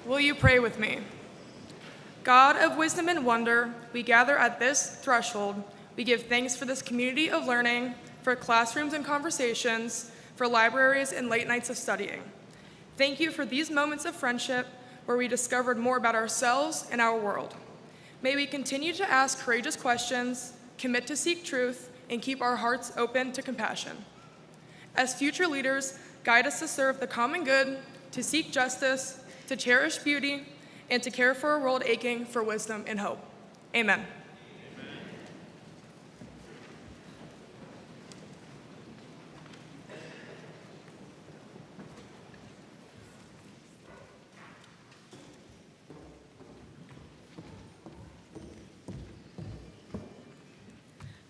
Will you pray with me? God of wisdom and wonder, we gather at this threshold. We give thanks for this community of learning, for classrooms and conversations, for libraries and late nights of studying. Thank you for these moments of friendship where we discovered more about ourselves and our world. May we continue to ask courageous questions, commit to seek truth, and keep our hearts open to compassion. As future leaders, guide us to serve the common good, to seek justice, to cherish beauty, and to care for a world aching for wisdom and hope. Amen.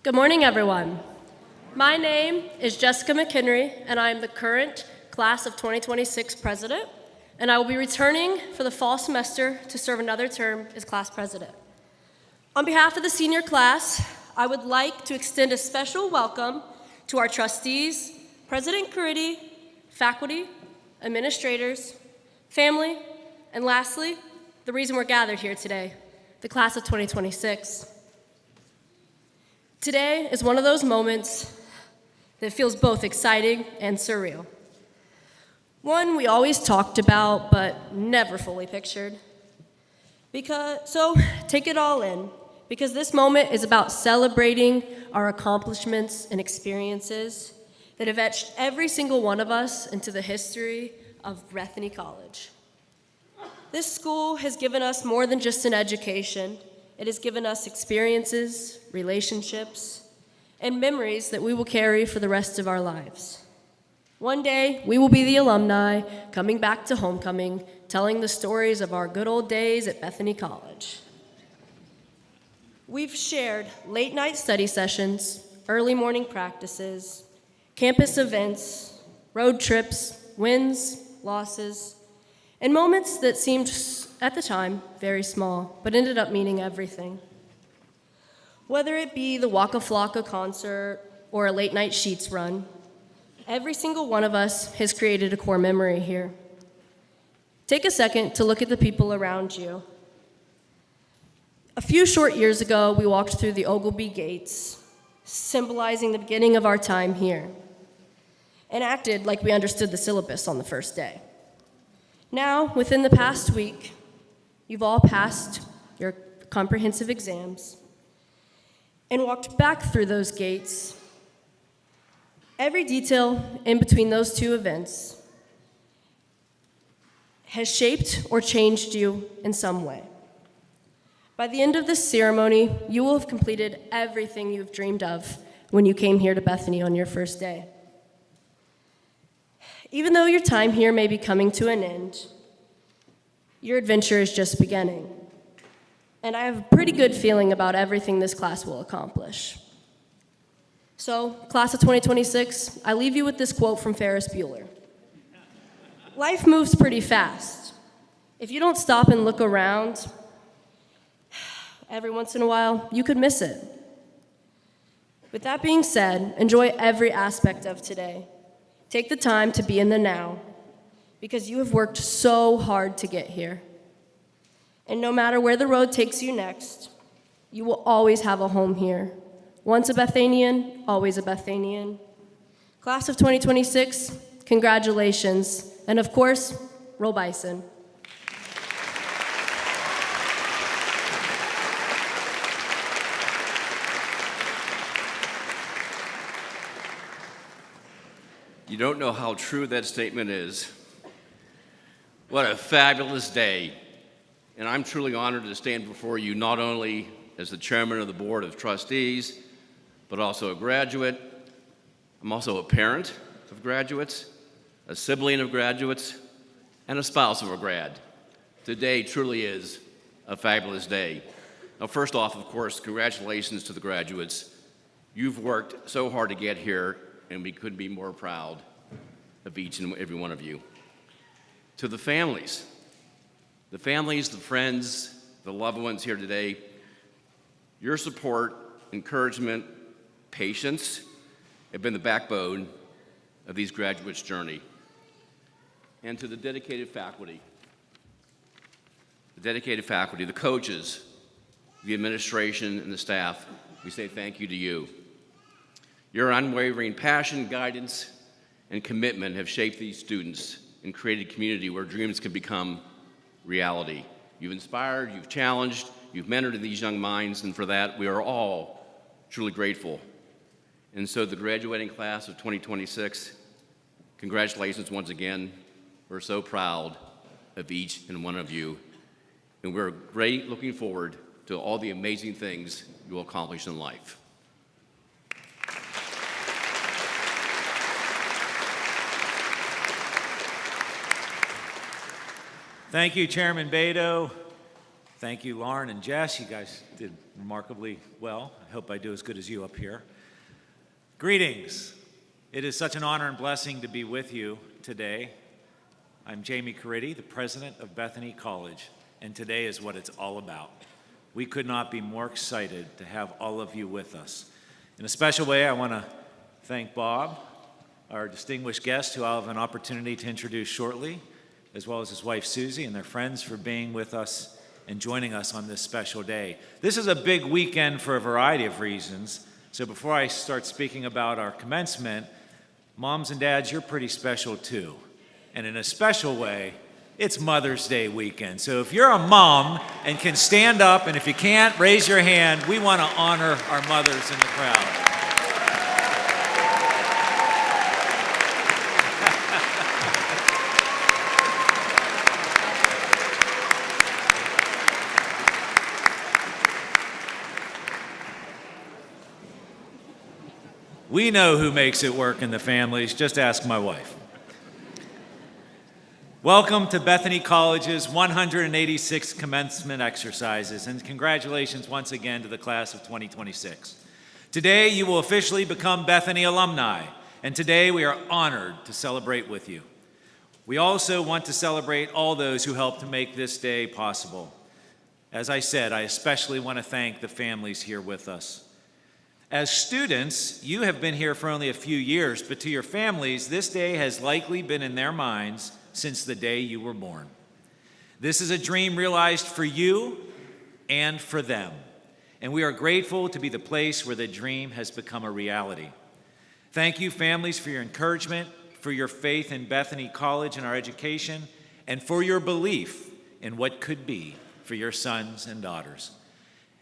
Good morning, everyone. My name is Jessica McHenry, and I am the current class of 2026 president, and I will be returning for the fall semester to serve another term as class president. On behalf of the senior class, I would like to extend a special welcome to our trustees, President Caridi, faculty, administrators, family, and lastly, the reason we're gathered here today, the class of 2026. Today is one of those moments that feels both exciting and surreal. One we always talked about, but never fully pictured. So take it all in, because this moment is about celebrating our accomplishments and experiences that have etched every single one of us into the history of Bethany College. This school has given us more than just an education. It has given us experiences, relationships, and memories that we will carry for the rest of our lives. One day, we will be the alumni coming back to homecoming, telling the stories of our good old days at Bethany College. We've shared late night study sessions, early morning practices, campus events, road trips, wins, losses, and moments that seemed, at the time, very small, but ended up meaning everything. Whether it be the Waka Flocka concert or a late night Sheets run, every single one of us has created a core memory here. Take a second to look at the people around you. A few short years ago, we walked through the Ogilvy gates, symbolizing the beginning of our time here, and acted like we understood the syllabus on the first day. Now, within the past week, you've all passed your comprehensive exams and walked back through those gates. Every detail in between those two events has shaped or changed you in some way. By the end of this ceremony, you will have completed everything you've dreamed of when you came here to Bethany on your first day. Even though your time here may be coming to an end, your adventure is just beginning. And I have a pretty good feeling about everything this class will accomplish. So, class of 2026, I leave you with this quote from Ferris Bueller. Life moves pretty fast. If you don't stop and look around, every once in a while, you could miss it. With that being said, enjoy every aspect of today. Take the time to be in the now, because you have worked so hard to get here. And no matter where the road takes you next, you will always have a home here. Once a Bethanian, always a Bethanian. Class of 2026, congratulations. And of course, roll Bison. You don't know how true that statement is. What a fabulous day. And I'm truly honored to stand before you not only as the chairman of the board of trustees, but also a graduate. I'm also a parent of graduates, a sibling of graduates, and a spouse of a grad. Today truly is a fabulous day. Now, first off, of course, congratulations to the graduates. You've worked so hard to get here, and we couldn't be more proud of each and every one of you. To the families, the friends, the loved ones here today, your support, encouragement, patience have been the backbone of these graduates' journey. And to the dedicated faculty, the dedicated faculty, the coaches, the administration, and the staff, we say thank you to you. Your unwavering passion, guidance, and commitment have shaped these students and created a community where dreams can become reality. You've inspired, you've challenged, you've mentored these young minds, and for that, we are all truly grateful. And so the graduating class of 2026, congratulations once again. We're so proud of each and one of you, and we're great looking forward to all the amazing things you will accomplish in life. Thank you, Chairman Beto. Thank you, Lauren and Jess. You guys did remarkably well. I hope I do as good as you up here. Greetings. It is such an honor and blessing to be with you today. I'm Jamie Caridi, the president of Bethany College, and today is what it's all about. We could not be more excited to have all of you with us. In a special way, I want to thank Bob, our distinguished guest, who I'll have an opportunity to introduce shortly, as well as his wife Susie and their friends for being with us and joining us on this special day. This is a big weekend for a variety of reasons, so before I start speaking about our commencement, moms and dads, you're pretty special too. And in a special way, it's Mother's Day weekend. So if you're a mom and can stand up, and if you can't, raise your hand. We want to honor our mothers in the crowd. We know who makes it work in the families. Just ask my wife. Welcome to Bethany College's 186th commencement exercises, and congratulations once again to the class of 2026. Today, you will officially become Bethany alumni, and today we are honored to celebrate with you. We also want to celebrate all those who helped to make this day possible. As I said, I especially want to thank the families here with us. As students, you have been here for only a few years, but to your families, this day has likely been in their minds since the day you were born. This is a dream realized for you and for them, and we are grateful to be the place where the dream has become a reality. Thank you, families, for your encouragement, for your faith in Bethany College and our education, and for your belief in what could be for your sons and daughters.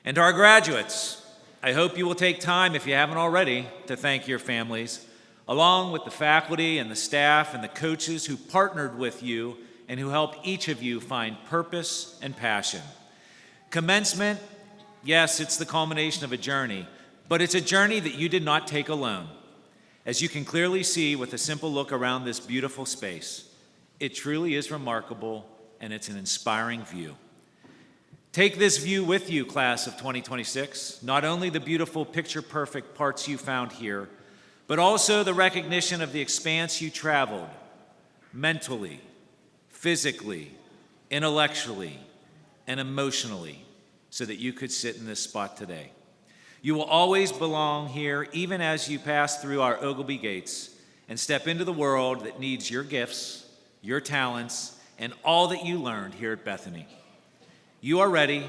And to our graduates, I hope you will take time, if you haven't already, to thank your families, along with the faculty and the staff and the coaches who partnered with you and who helped each of you find purpose and passion. Commencement, yes, it's the culmination of a journey, but it's a journey that you did not take alone. As you can clearly see with a simple look around this beautiful space, it truly is remarkable and it's an inspiring view. Take this view with you, class of 2026, not only the beautiful picture-perfect parts you found here, but also the recognition of the expanse you traveled, mentally, physically, intellectually, and emotionally, so that you could sit in this spot today. You will always belong here, even as you pass through our Ogilvy gates and step into the world that needs your gifts, your talents, and all that you learned here at Bethany. You are ready,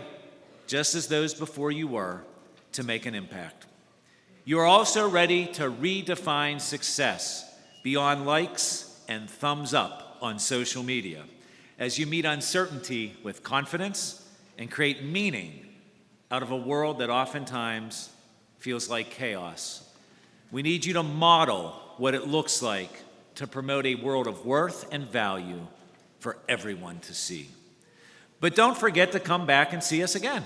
just as those before you were, to make an impact. You are also ready to redefine success beyond likes and thumbs up on social media as you meet uncertainty with confidence and create meaning out of a world that oftentimes feels like chaos. We need you to model what it looks like to promote a world of worth and value for everyone to see. But don't forget to come back and see us again.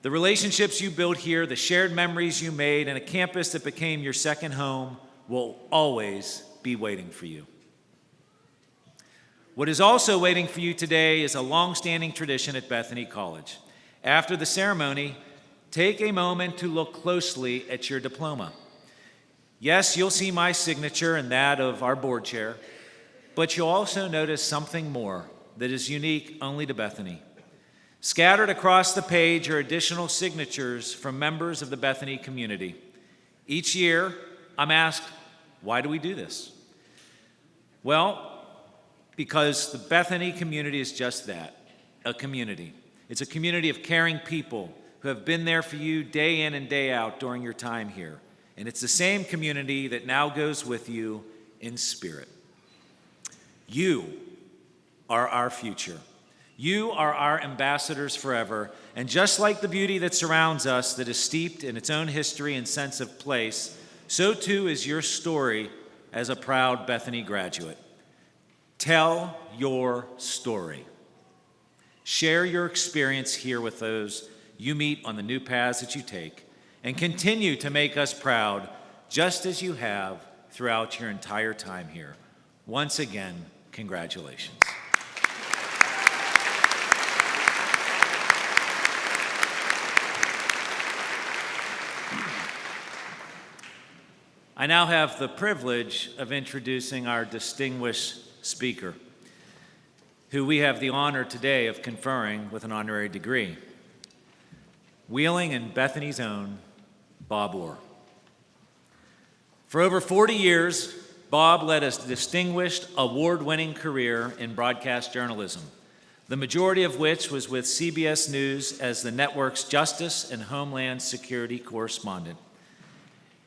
The relationships you built here, the shared memories you made, and a campus that became your second home will always be waiting for you. What is also waiting for you today is a long-standing tradition at Bethany College. After the ceremony, take a moment to look closely at your diploma. Yes, you'll see my signature and that of our board chair, but you'll also notice something more that is unique only to Bethany. Scattered across the page are additional signatures from members of the Bethany community. Each year, I'm asked, why do we do this? Well, because the Bethany community is just that, a community. It's a community of caring people who have been there for you day in and day out during your time here. And it's the same community that now goes with you in spirit. You are our future. You are our ambassadors forever. And just like the beauty that surrounds us, that is steeped in its own history and sense of place, so too is your story as a proud Bethany graduate. Tell your story. Share your experience here with those you meet on the new paths that you take, and continue to make us proud, just as you have throughout your entire time here. Once again, congratulations. I now have the privilege of introducing our distinguished speaker, who we have the honor today of conferring with an honorary degree. Wheeling in Bethany's own Bob Orr. For over 40 years, Bob led a distinguished, award-winning career in broadcast journalism, the majority of which was with CBS News as the network's Justice and Homeland Security correspondent.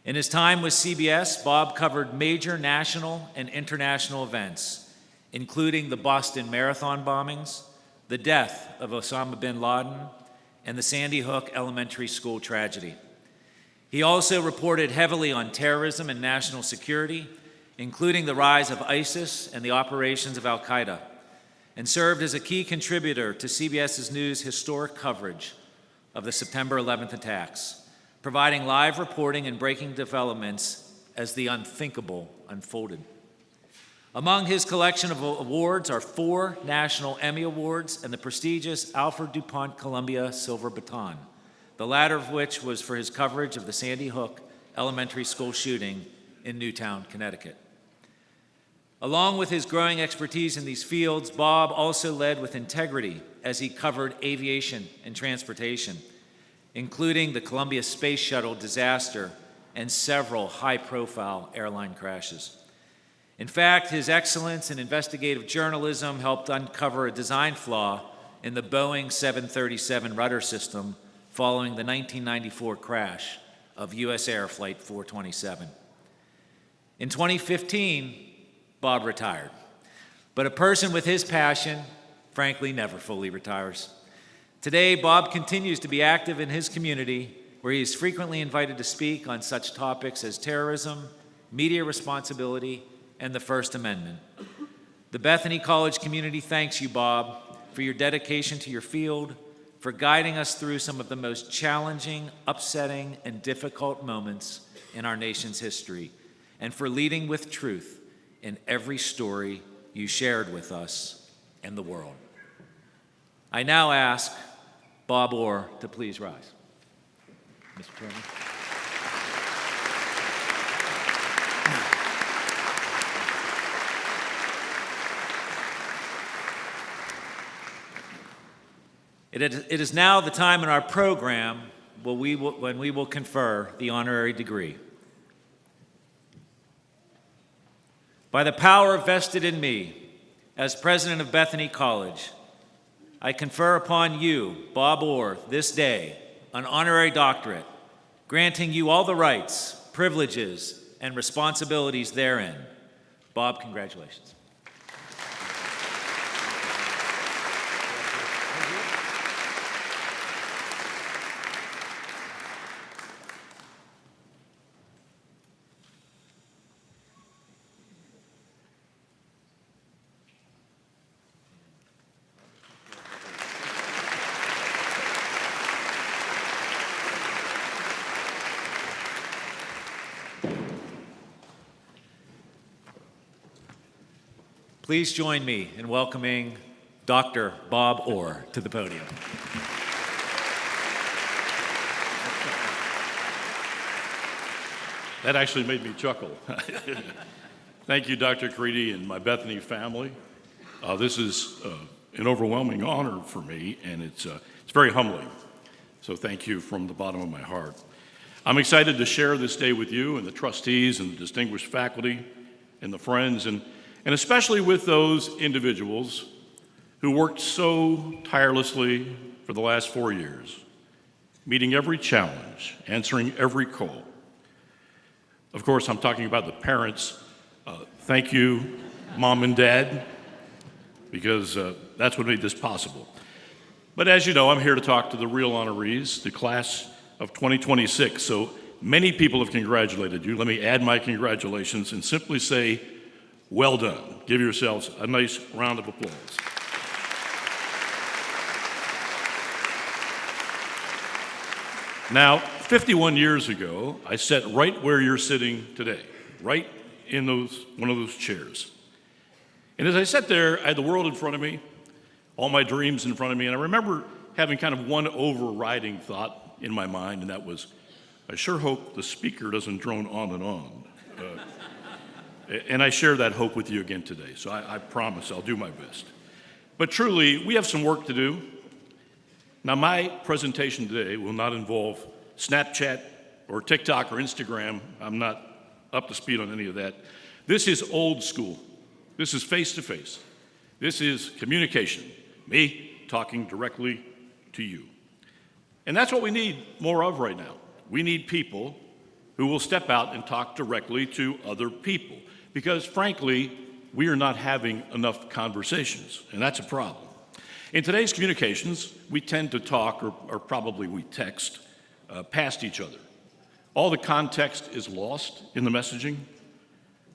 In his time with CBS, Bob covered major national and international events, including the Boston Marathon bombings, the death of Osama bin Laden, and the Sandy Hook Elementary School tragedy. He also reported heavily on terrorism and national security, including the rise of ISIS and the operations of al-Qaeda, and served as a key contributor to CBS News' historic coverage of the September 11th attacks, providing live reporting and breaking developments as the unthinkable unfolded. Among his collection of awards are 4 National Emmy Awards and the prestigious Alfred DuPont Columbia Silver Baton, the latter of which was for his coverage of the Sandy Hook Elementary School shooting in Newtown, Connecticut. Along with his growing expertise in these fields, Bob also led with integrity as he covered aviation and transportation, including the Columbia Space Shuttle disaster and several high-profile airline crashes. In fact, his excellence in investigative journalism helped uncover a design flaw in the Boeing 737 rudder system following the 1994 crash of U.S. Air Flight 427. In 2015, Bob retired. But a person with his passion, frankly, never fully retires. Today, Bob continues to be active in his community, where he is frequently invited to speak on such topics as terrorism, media responsibility, and the First Amendment. The Bethany College community thanks you, Bob, for your dedication to your field, for guiding us through some of the most challenging, upsetting, and difficult moments in our nation's history, and for leading with truth in every story you shared with us and the world. I now ask Bob Orr to please rise. Mr. Chairman. It is now the time in our program when we will confer the honorary degree. By the power vested in me as president of Bethany College, I confer upon you, Bob Orr, this day, an honorary doctorate, granting you all the rights, privileges, and responsibilities therein. Bob, congratulations. Please join me in welcoming Dr. Bob Orr to the podium. That actually made me chuckle. Thank you, Dr. Creedy and my Bethany family. This is an overwhelming honor for me, and it's very humbling. So thank you from the bottom of my heart. I'm excited to share this day with you and the trustees and the distinguished faculty and the friends, and especially with those individuals who worked so tirelessly for the last 4 years, meeting every challenge, answering every call. Of course, I'm talking about the parents. Thank you, Mom and Dad, because that's what made this possible. But as you know, I'm here to talk to the real honorees, the class of 2026. So many people have congratulated you. Let me add my congratulations and simply say, well done. Give yourselves a nice round of applause. Now, 51 years ago, I sat right where you're sitting today, right in one of those chairs. And as I sat there, I had the world in front of me, all my dreams in front of me, and I remember having kind of one overriding thought in my mind, and that was, I sure hope the speaker doesn't drone on and on. And I share that hope with you again today, so I promise I'll do my best. But truly, we have some work to do. Now, my presentation today will not involve Snapchat or TikTok or Instagram. I'm not up to speed on any of that. This is old school. This is face-to-face. This is communication, me talking directly to you. And that's what we need more of right now. We need people who will step out and talk directly to other people. Because frankly, we are not having enough conversations, and that's a problem. In today's communications, we tend to talk, or probably we text, past each other. All the context is lost in the messaging.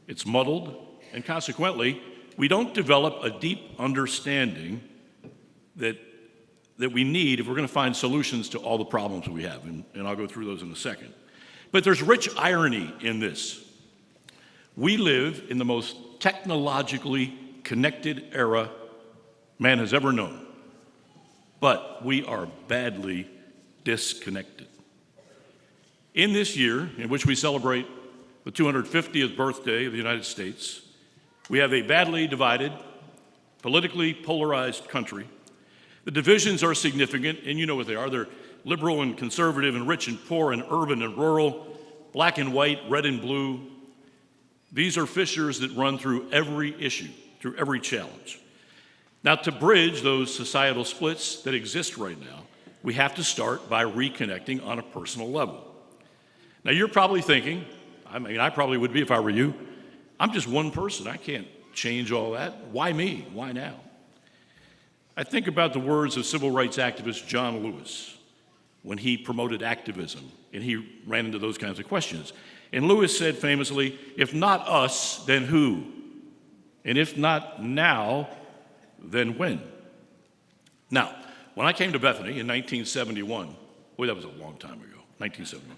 It's muddled, and consequently, we don't develop a deep understanding that we need if we're going to find solutions to all the problems we have, and I'll go through those in a second. But there's rich irony in this. We live in the most technologically connected era man has ever known, but we are badly disconnected. In this year, in which we celebrate the 250th birthday of the United States, we have a badly divided, politically polarized country. The divisions are significant, and you know what they are. They're liberal and conservative and rich and poor and urban and rural, black and white, red and blue. These are fissures that run through every issue, through every challenge. Now, to bridge those societal splits that exist right now, we have to start by reconnecting on a personal level. Now, you're probably thinking, I probably would be if I were you, I'm just one person. I can't change all that. Why me? Why now? I think about the words of civil rights activist John Lewis when he promoted activism, and he ran into those kinds of questions. And Lewis said famously, if not us, then who? And if not now, then when? Now, when I came to Bethany in 1971, boy, that was a long time ago, 1971,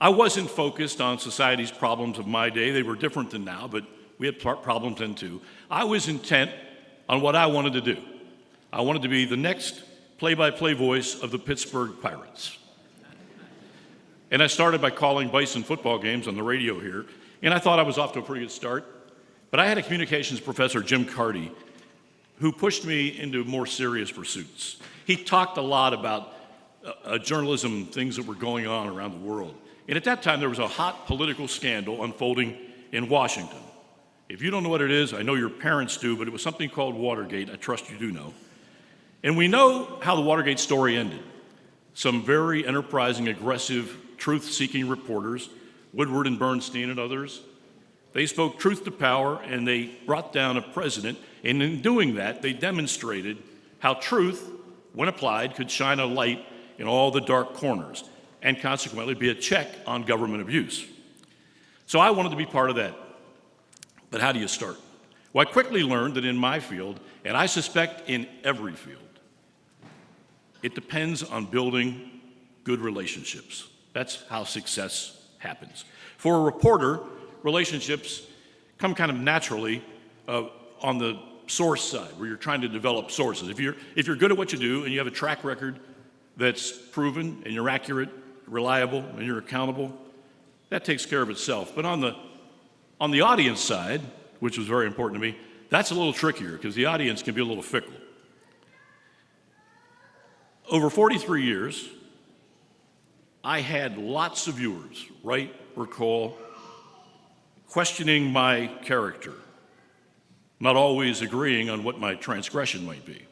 I wasn't focused on society's problems of my day. They were different than now, but we had problems then too. I was intent on what I wanted to do. I wanted to be the next play-by-play voice of the Pittsburgh Pirates. And I started by calling Bison football games on the radio here, and I thought I was off to a pretty good start. But I had a communications professor, Jim Carty, who pushed me into more serious pursuits. He talked a lot about journalism, things that were going on around the world. And at that time, there was a hot political scandal unfolding in Washington. If you don't know what it is, I know your parents do, but it was something called Watergate. I trust you do know. And we know how the Watergate story ended. Some very enterprising, aggressive, truth-seeking reporters, Woodward and Bernstein and others, they spoke truth to power, and they brought down a president. And in doing that, they demonstrated how truth, when applied, could shine a light in all the dark corners and consequently be a check on government abuse. So I wanted to be part of that. But how do you start? Well, I quickly learned that in my field, and I suspect in every field, it depends on building good relationships. That's how success happens. For a reporter, relationships come kind of naturally on the source side, where you're trying to develop sources. If you're good at what you do and you have a track record that's proven and you're accurate, reliable, and you're accountable, that takes care of itself. But on the audience side, which was very important to me, that's a little trickier because the audience can be a little fickle. Over 43 years, I had lots of viewers write or call questioning my character, not always agreeing on what my transgression might be.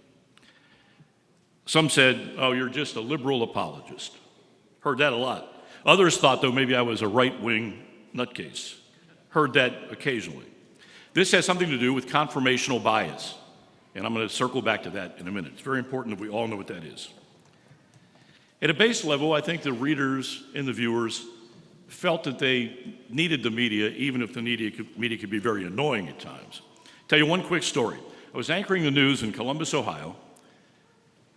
Some said, oh, you're just a liberal apologist. Heard that a lot. Others thought, though, maybe I was a right-wing nutcase. Heard that occasionally. This has something to do with confirmational bias, and I'm going to circle back to that in a minute. It's very important that we all know what that is. At a base level, I think the readers and the viewers felt that they needed the media, even if the media could be very annoying at times. Tell you one quick story. I was anchoring the news in Columbus, Ohio,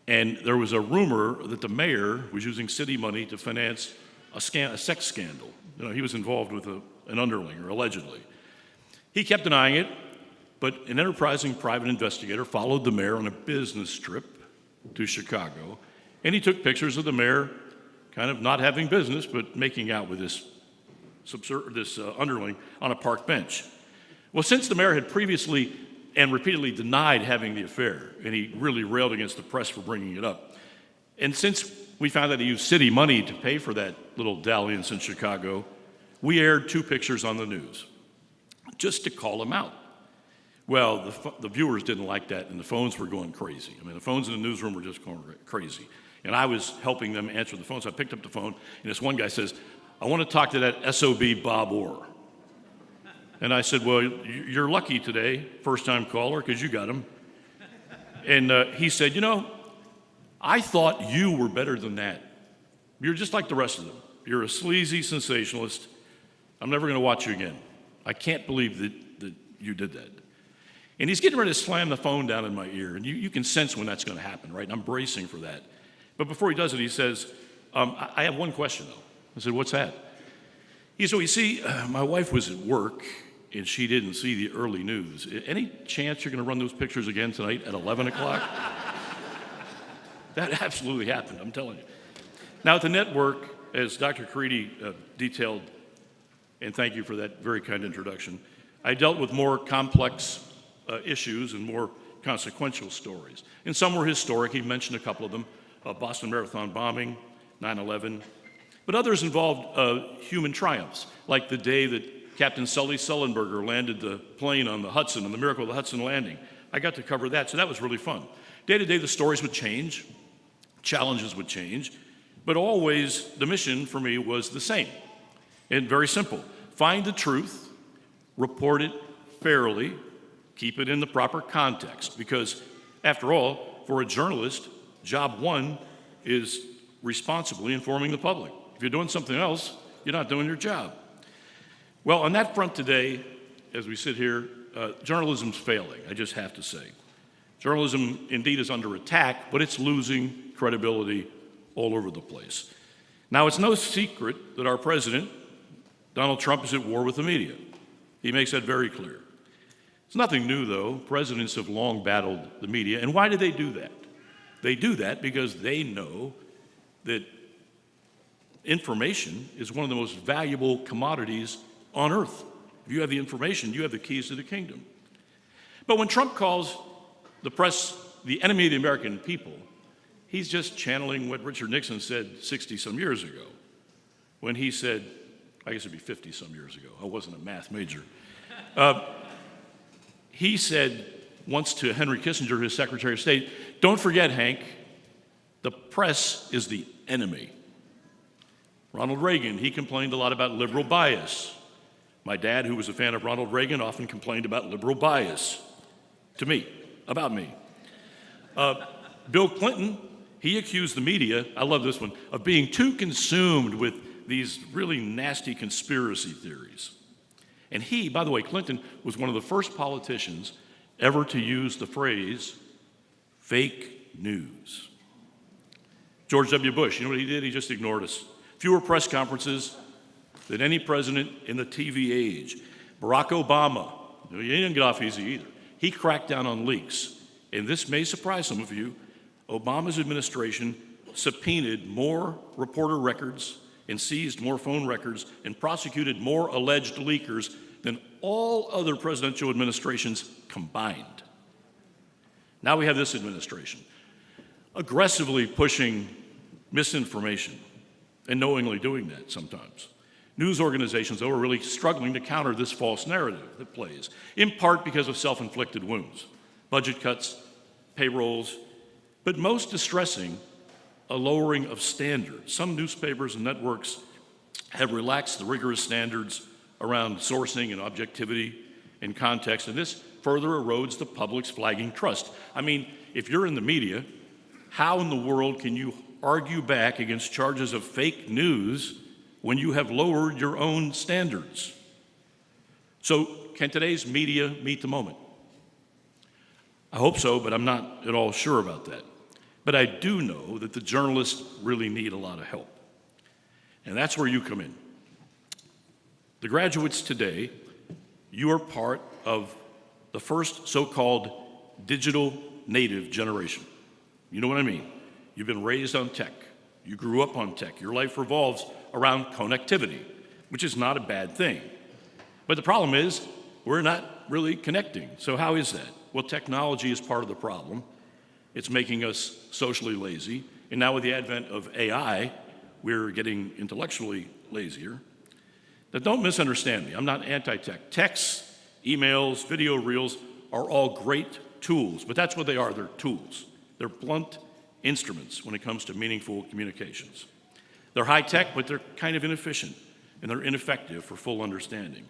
and there was a rumor that the mayor was using city money to finance a sex scandal. You know, he was involved with an underling, or allegedly. He kept denying it, but an enterprising private investigator followed the mayor on a business trip to Chicago, and he took pictures of the mayor kind of not having business, but making out with this underling on a park bench. Well, since the mayor had previously and repeatedly denied having the affair, and he really railed against the press for bringing it up, and since we found that he used city money to pay for that little dalliance in Chicago, we aired 2 pictures on the news, just to call him out. Well, the viewers didn't like that, and the phones were going crazy. I mean, the phones in the newsroom were just going crazy. And I was helping them answer the phone, so I picked up the phone, and this one guy says, I want to talk to that SOB Bob Orr. And I said, well, you're lucky today, first-time caller, because you got him. And he said, you know, I thought you were better than that. You're just like the rest of them. You're a sleazy sensationalist. I'm never going to watch you again. I can't believe that you did that. And he's getting ready to slam the phone down in my ear, and you can sense when that's going to happen, right? And I'm bracing for that. But before he does it, he says, I have one question, though. I said, what's that? He said, well, you see, my wife was at work, and she didn't see the early news. Any chance you're going to run those pictures again tonight at 11 o'clock? That absolutely happened, I'm telling you. Now, at the network, as Dr. Caridi detailed, and thank you for that very kind introduction, I dealt with more complex issues and more consequential stories. And some were historic. He mentioned a couple of them, Boston Marathon bombing, 9/11. But others involved human triumphs, like the day that Captain Sully Sullenberger landed the plane on the Hudson and the miracle of the Hudson landing. I got to cover that, so that was really fun. Day to day, the stories would change, challenges would change, but always the mission for me was the same, and very simple. Find the truth, report it fairly, keep it in the proper context, because after all, for a journalist, job one is responsibly informing the public. If you're doing something else, you're not doing your job. Well, on that front today, as we sit here, journalism's failing, I just have to say. Journalism indeed is under attack, but it's losing credibility all over the place. Now, it's no secret that our president, Donald Trump, is at war with the media. He makes that very clear. It's nothing new, though. Presidents have long battled the media. And why do they do that? They do that because they know that information is one of the most valuable commodities on earth. If you have the information, you have the keys to the kingdom. But when Trump calls the press the enemy of the American people, he's just channeling what Richard Nixon said 60-some years ago when he said, I guess it'd be 50-some years ago. I wasn't a math major. He said once to Henry Kissinger, his Secretary of State, don't forget, Hank, the press is the enemy. Ronald Reagan, he complained a lot about liberal bias. My dad, who was a fan of Ronald Reagan, often complained about liberal bias to me, about me. Bill Clinton, he accused the media, I love this one, of being too consumed with these really nasty conspiracy theories. And he, by the way, Clinton, was one of the first politicians ever to use the phrase fake news. George W. Bush, you know what he did? He just ignored us. Fewer press conferences than any president in the TV age. Barack Obama, he didn't get off easy either. He cracked down on leaks. And this may surprise some of you, Obama's administration subpoenaed more reporter records and seized more phone records and prosecuted more alleged leakers than all other presidential administrations combined. Now we have this administration aggressively pushing misinformation and knowingly doing that sometimes. News organizations, though, are really struggling to counter this false narrative that plays, in part because of self-inflicted wounds, budget cuts, payrolls, but most distressing, a lowering of standards. Some newspapers and networks have relaxed the rigorous standards around sourcing and objectivity and context, and this further erodes the public's flagging trust. I mean, if you're in the media, how in the world can you argue back against charges of fake news when you have lowered your own standards? So, can today's media meet the moment? I hope so, but I'm not at all sure about that. But I do know that the journalists really need a lot of help. And that's where you come in. The graduates today, you are part of the first so-called digital native generation. You know what I mean? You've been raised on tech. You grew up on tech. Your life revolves around connectivity, which is not a bad thing. But the problem is, we're not really connecting. So how is that? Well, technology is part of the problem. It's making us socially lazy. And now with the advent of AI, we're getting intellectually lazier. Now, don't misunderstand me. I'm not anti-tech. Texts, emails, video reels are all great tools, but that's what they are. They're tools. They're blunt instruments when it comes to meaningful communications. They're high-tech, but they're kind of inefficient, and they're ineffective for full understanding.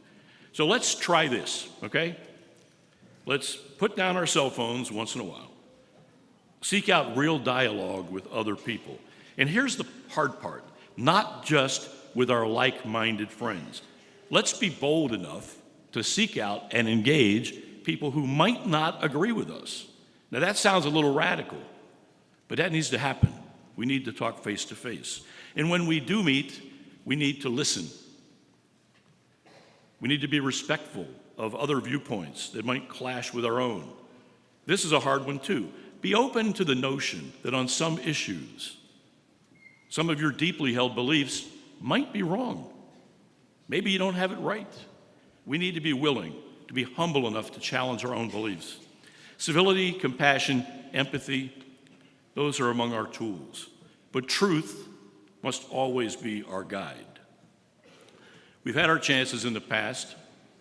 So let's try this, okay? Let's put down our cell phones once in a while. Seek out real dialogue with other people. And here's the hard part, not just with our like-minded friends. Let's be bold enough to seek out and engage people who might not agree with us. Now that sounds a little radical, but that needs to happen. We need to talk face to face. And when we do meet, we need to listen. We need to be respectful of other viewpoints that might clash with our own. This is a hard one too. Be open to the notion that on some issues, some of your deeply held beliefs might be wrong. Maybe you don't have it right. We need to be willing to be humble enough to challenge our own beliefs. Civility, compassion, empathy, those are among our tools. But truth must always be our guide. We've had our chances in the past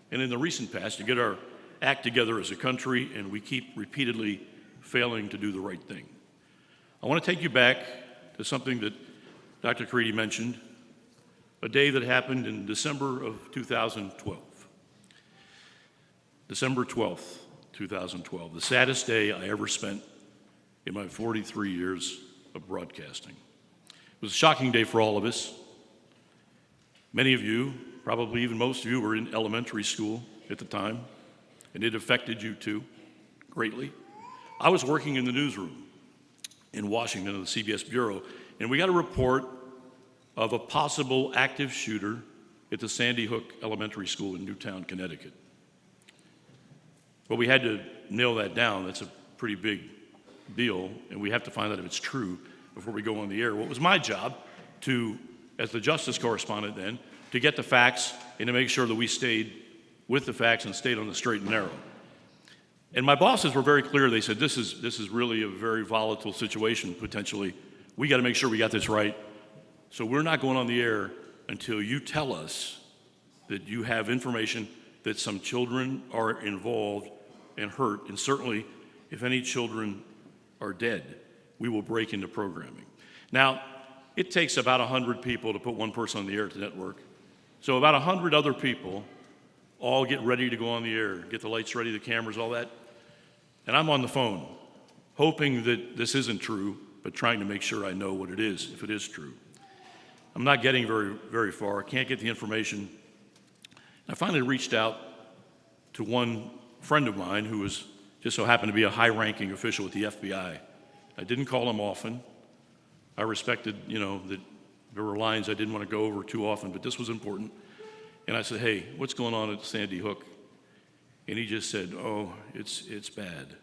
and in the recent past to get our act together as a country, and we keep repeatedly failing to do the right thing. I want to take you back to something that Dr. Caridi mentioned, a day that happened in December of 2012. December 12th, 2012, the saddest day I ever spent in my 43 years of broadcasting. It was a shocking day for all of us. Many of you, probably even most of you, were in elementary school at the time, and it affected you too, greatly. I was working in the newsroom in Washington at the CBS Bureau, and we got a report of a possible active shooter at the Sandy Hook Elementary School in Newtown, Connecticut. Well, we had to nail that down. That's a pretty big deal, and we have to find out if it's true before we go on the air. Well, it was my job to, as the justice correspondent then, to get the facts and to make sure that we stayed with the facts and stayed on the straight and narrow. And my bosses were very clear. They said, this is really a very volatile situation, potentially. We got to make sure we got this right. So we're not going on the air until you tell us that you have information that some children are involved and hurt. And certainly, if any children are dead, we will break into programming. Now, it takes about 100 people to put one person on the air at the network. So about 100 other people all get ready to go on the air, get the lights ready, the cameras, all that. And I'm on the phone, hoping that this isn't true, but trying to make sure I know what it is, if it is true. I'm not getting very, very far. I can't get the information. I finally reached out to one friend of mine who was just so happened to be a high-ranking official at the FBI. I didn't call him often. I respected, that there were lines I didn't want to go over too often, but this was important. And I said, hey, what's going on at Sandy Hook? And he just said, oh, it's bad.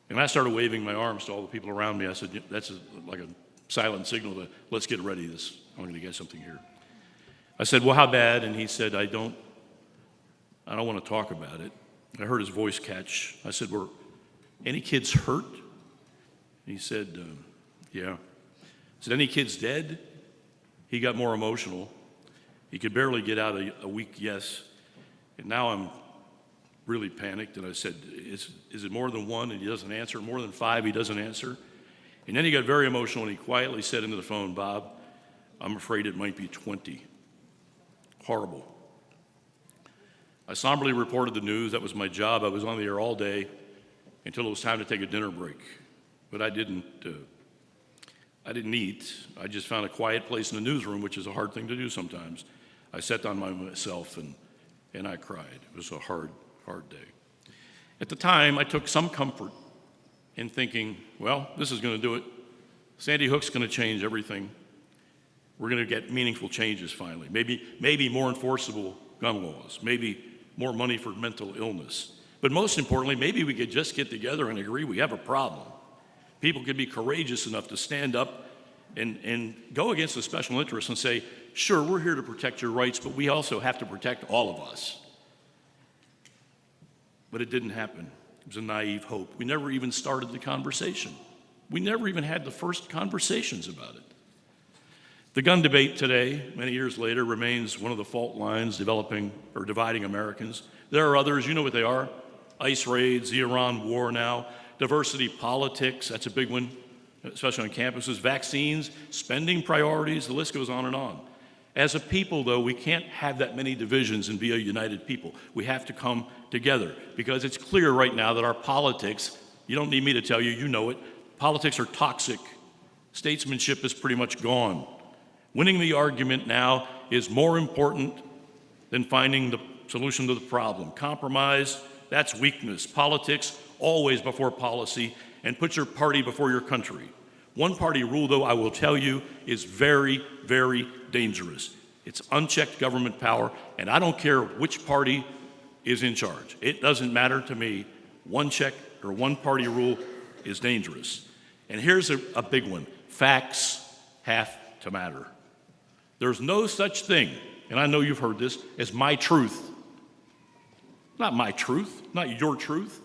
And I started waving my arms to all the people around me. I said, that's like a silent signal to, let's get ready. I'm going to get something here. I said, well, how bad? And he said, I don't want to talk about it. I heard his voice catch. I said, were any kids hurt? He said, yeah. I said, any kids dead? He got more emotional. He could barely get out a weak yes. And now I'm really panicked, and I said, is it more than one? And he doesn't answer. More than five, he doesn't answer. And then he got very emotional, and he quietly said into the phone, Bob, I'm afraid it might be 20. Horrible. I somberly reported the news. That was my job. I was on the air all day until it was time to take a dinner break. But I didn't eat. I just found a quiet place in the newsroom, which is a hard thing to do sometimes. I sat down by myself and I cried. It was a hard day. At the time, I took some comfort in thinking, well, this is going to do it. Sandy Hook's going to change everything. We're going to get meaningful changes finally. Maybe more enforceable gun laws. Maybe more money for mental illness. But most importantly, maybe we could just get together and agree we have a problem. People could be courageous enough to stand up and go against the special interests and say, sure, we're here to protect your rights, but we also have to protect all of us. But it didn't happen. It was a naive hope. We never even started the conversation. We never even had the first conversations about it. The gun debate today, many years later, remains one of the fault lines dividing Americans. There are others, you know what they are. ICE raids, the Iran war now, diversity politics, that's a big one, especially on campuses, vaccines, spending priorities, the list goes on and on. As a people, though, we can't have that many divisions and be a united people. We have to come together because it's clear right now that our politics, you don't need me to tell you, you know it, politics are toxic. Statesmanship is pretty much gone. Winning the argument now is more important than finding the solution to the problem. Compromise, that's weakness. Politics, always before policy, and put your party before your country. One-party rule, though, I will tell you, is very, very dangerous. It's unchecked government power, and I don't care which party is in charge. It doesn't matter to me. One-check or one-party rule is dangerous. And here's a big one. Facts have to matter. There's no such thing, and I know you've heard this, as my truth. Not my truth, not your truth.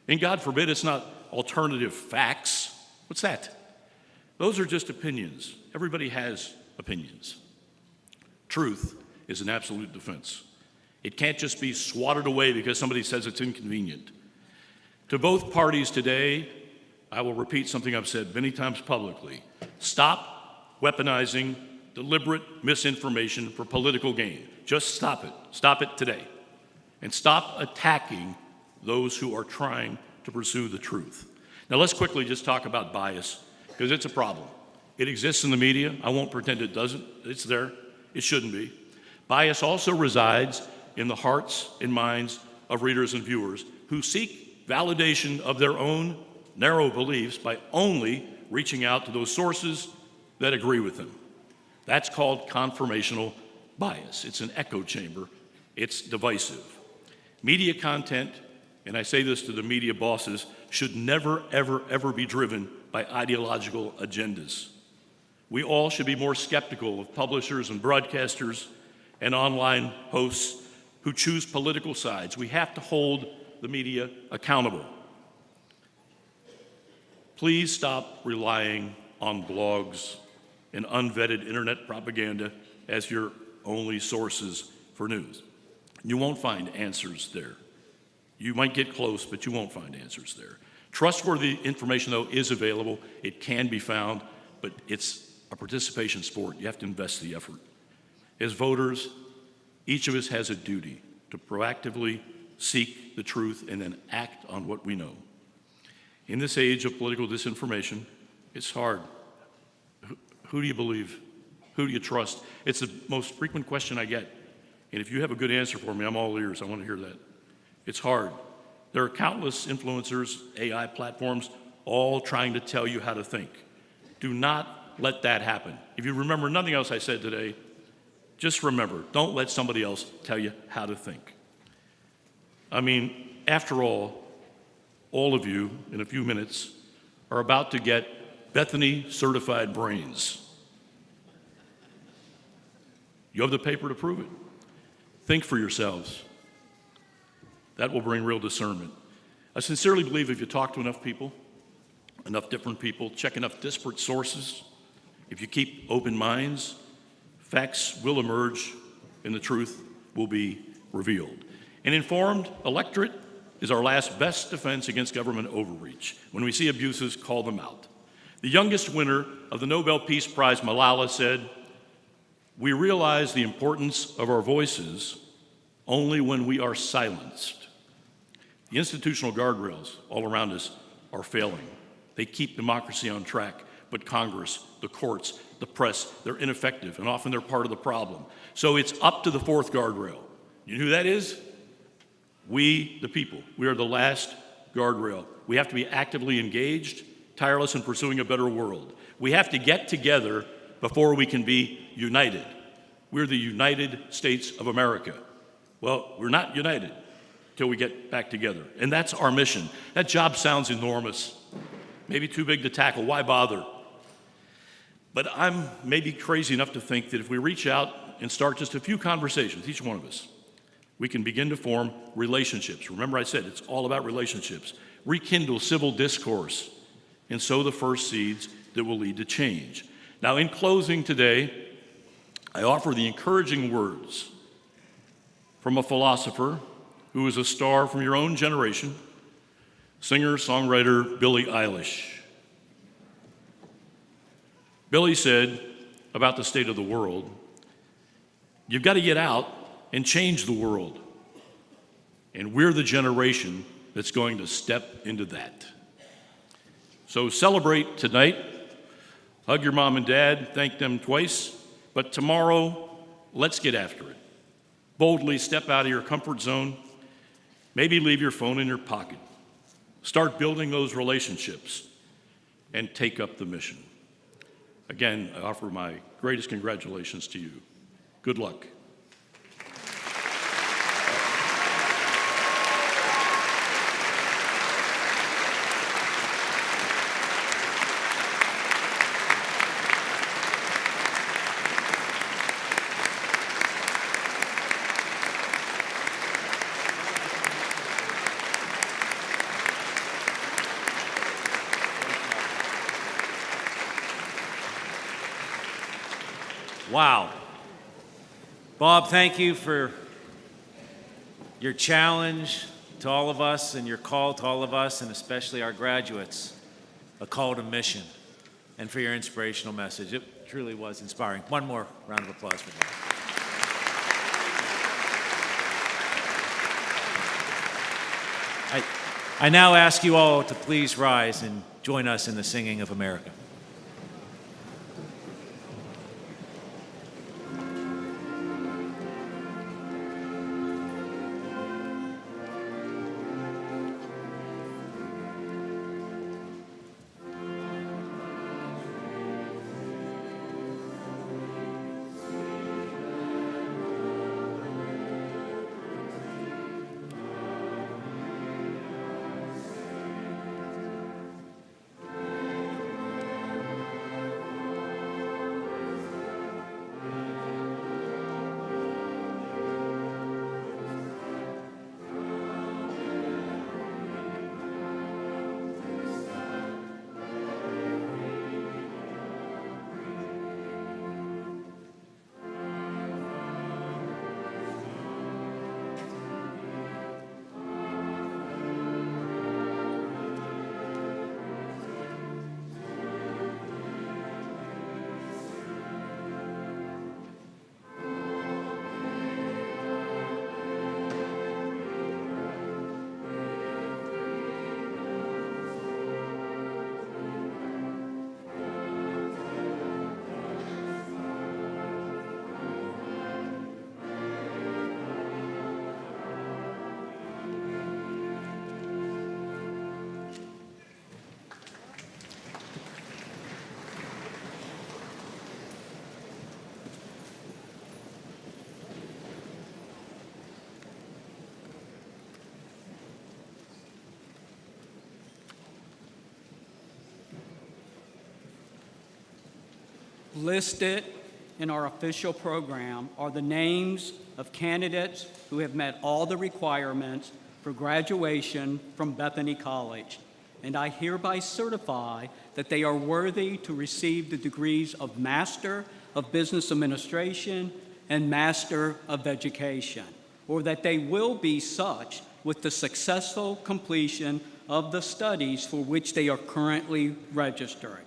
And God forbid it's not alternative facts. What's that? Those are just opinions. Everybody has opinions. Truth is an absolute defense. It can't just be swatted away because somebody says it's inconvenient. To both parties today, I will repeat something I've said many times publicly. Stop weaponizing deliberate misinformation for political gain. Just stop it. Stop it today. And stop attacking those who are trying to pursue the truth. Now let's quickly just talk about bias, because it's a problem. It exists in the media. I won't pretend it doesn't. It's there. It shouldn't be. Bias also resides in the hearts and minds of readers and viewers who seek validation of their own narrow beliefs by only reaching out to those sources that agree with them. That's called confirmational bias. It's an echo chamber. It's divisive. Media content, and I say this to the media bosses, should never, ever, ever be driven by ideological agendas. We all should be more skeptical of publishers and broadcasters and online hosts who choose political sides. We have to hold the media accountable. Please stop relying on blogs and unvetted internet propaganda as your only sources for news. You won't find answers there. You might get close, but you won't find answers there. Trustworthy information, though, is available. It can be found, but it's a participation sport. You have to invest the effort. As voters, each of us has a duty to proactively seek the truth and then act on what we know. In this age of political disinformation, it's hard. Who do you believe? Who do you trust? It's the most frequent question I get. And if you have a good answer for me, I'm all ears. I want to hear that. It's hard. There are countless influencers, AI platforms, all trying to tell you how to think. Do not let that happen. If you remember nothing else I said today, just remember, don't let somebody else tell you how to think. I mean, after all of you, in a few minutes, are about to get Bethany certified brains. You have the paper to prove it. Think for yourselves. That will bring real discernment. I sincerely believe if you talk to enough people, enough different people, check enough disparate sources, if you keep open minds, facts will emerge and the truth will be revealed. An informed electorate is our last best defense against government overreach. When we see abuses, call them out. The youngest winner of the Nobel Peace Prize, Malala, said, "We realize the importance of our voices only when we are silenced." The institutional guardrails all around us are failing. They keep democracy on track, but Congress, the courts, the press, they're ineffective, and often they're part of the problem. So it's up to the fourth guardrail. You know who that is? We, the people. We are the last guardrail. We have to be actively engaged, tireless in pursuing a better world. We have to get together before we can be united. We're the United States of America. Well, we're not united till we get back together. And that's our mission. That job sounds enormous, maybe too big to tackle. Why bother? But I'm maybe crazy enough to think that if we reach out and start just a few conversations, each one of us, we can begin to form relationships. Remember I said it's all about relationships. Rekindle civil discourse and sow the first seeds that will lead to change. Now, in closing today, I offer the encouraging words from a philosopher who is a star from your own generation, singer-songwriter Billie Eilish. Billie said about the state of the world, "You've got to get out and change the world. And we're the generation that's going to step into that." So celebrate tonight. Hug your mom and dad, thank them twice. But tomorrow, let's get after it. Boldly step out of your comfort zone. Maybe leave your phone in your pocket. Start building those relationships and take up the mission. Again, I offer my greatest congratulations to you. Good luck. Wow. Bob, thank you for your challenge to all of us and your call to all of us, and especially our graduates, a call to mission, and for your inspirational message. It truly was inspiring. One more round of applause for Bob. I now ask you all to please rise and join us in the singing of America. Listed in our official program are the names of candidates who have met all the requirements for graduation from Bethany College, and I hereby certify that they are worthy to receive the degrees of Master of Business Administration and Master of Education, or that they will be such with the successful completion of the studies for which they are currently registered.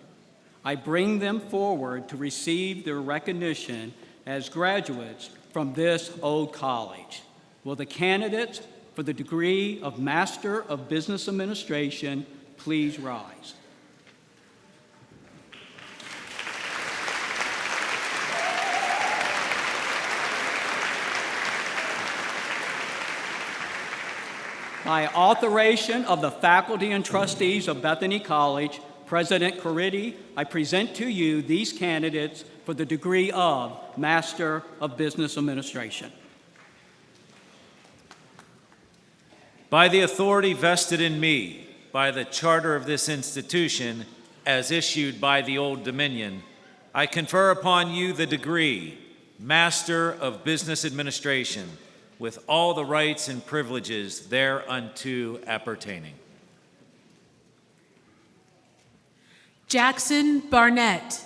I bring them forward to receive their recognition as graduates from this old college. Will the candidates for the degree of Master of Business Administration please rise? By authorization of the faculty and trustees of Bethany College, President Caridi, I present to you these candidates for the degree of Master of Business Administration. By the authority vested in me by the charter of this institution, as issued by the Old Dominion, I confer upon you the degree Master of Business Administration, with all the rights and privileges thereunto appertaining. Jackson Barnett.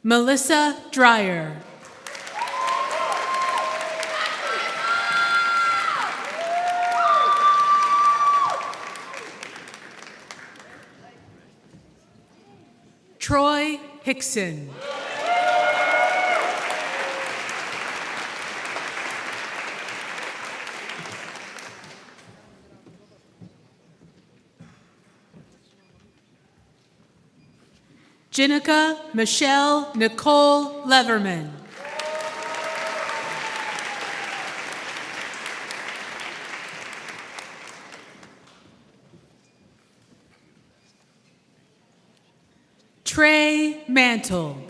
Melissa Dreyer. Troy Hickson. Jenica Michelle Nicole Leverman. Trey Mantle.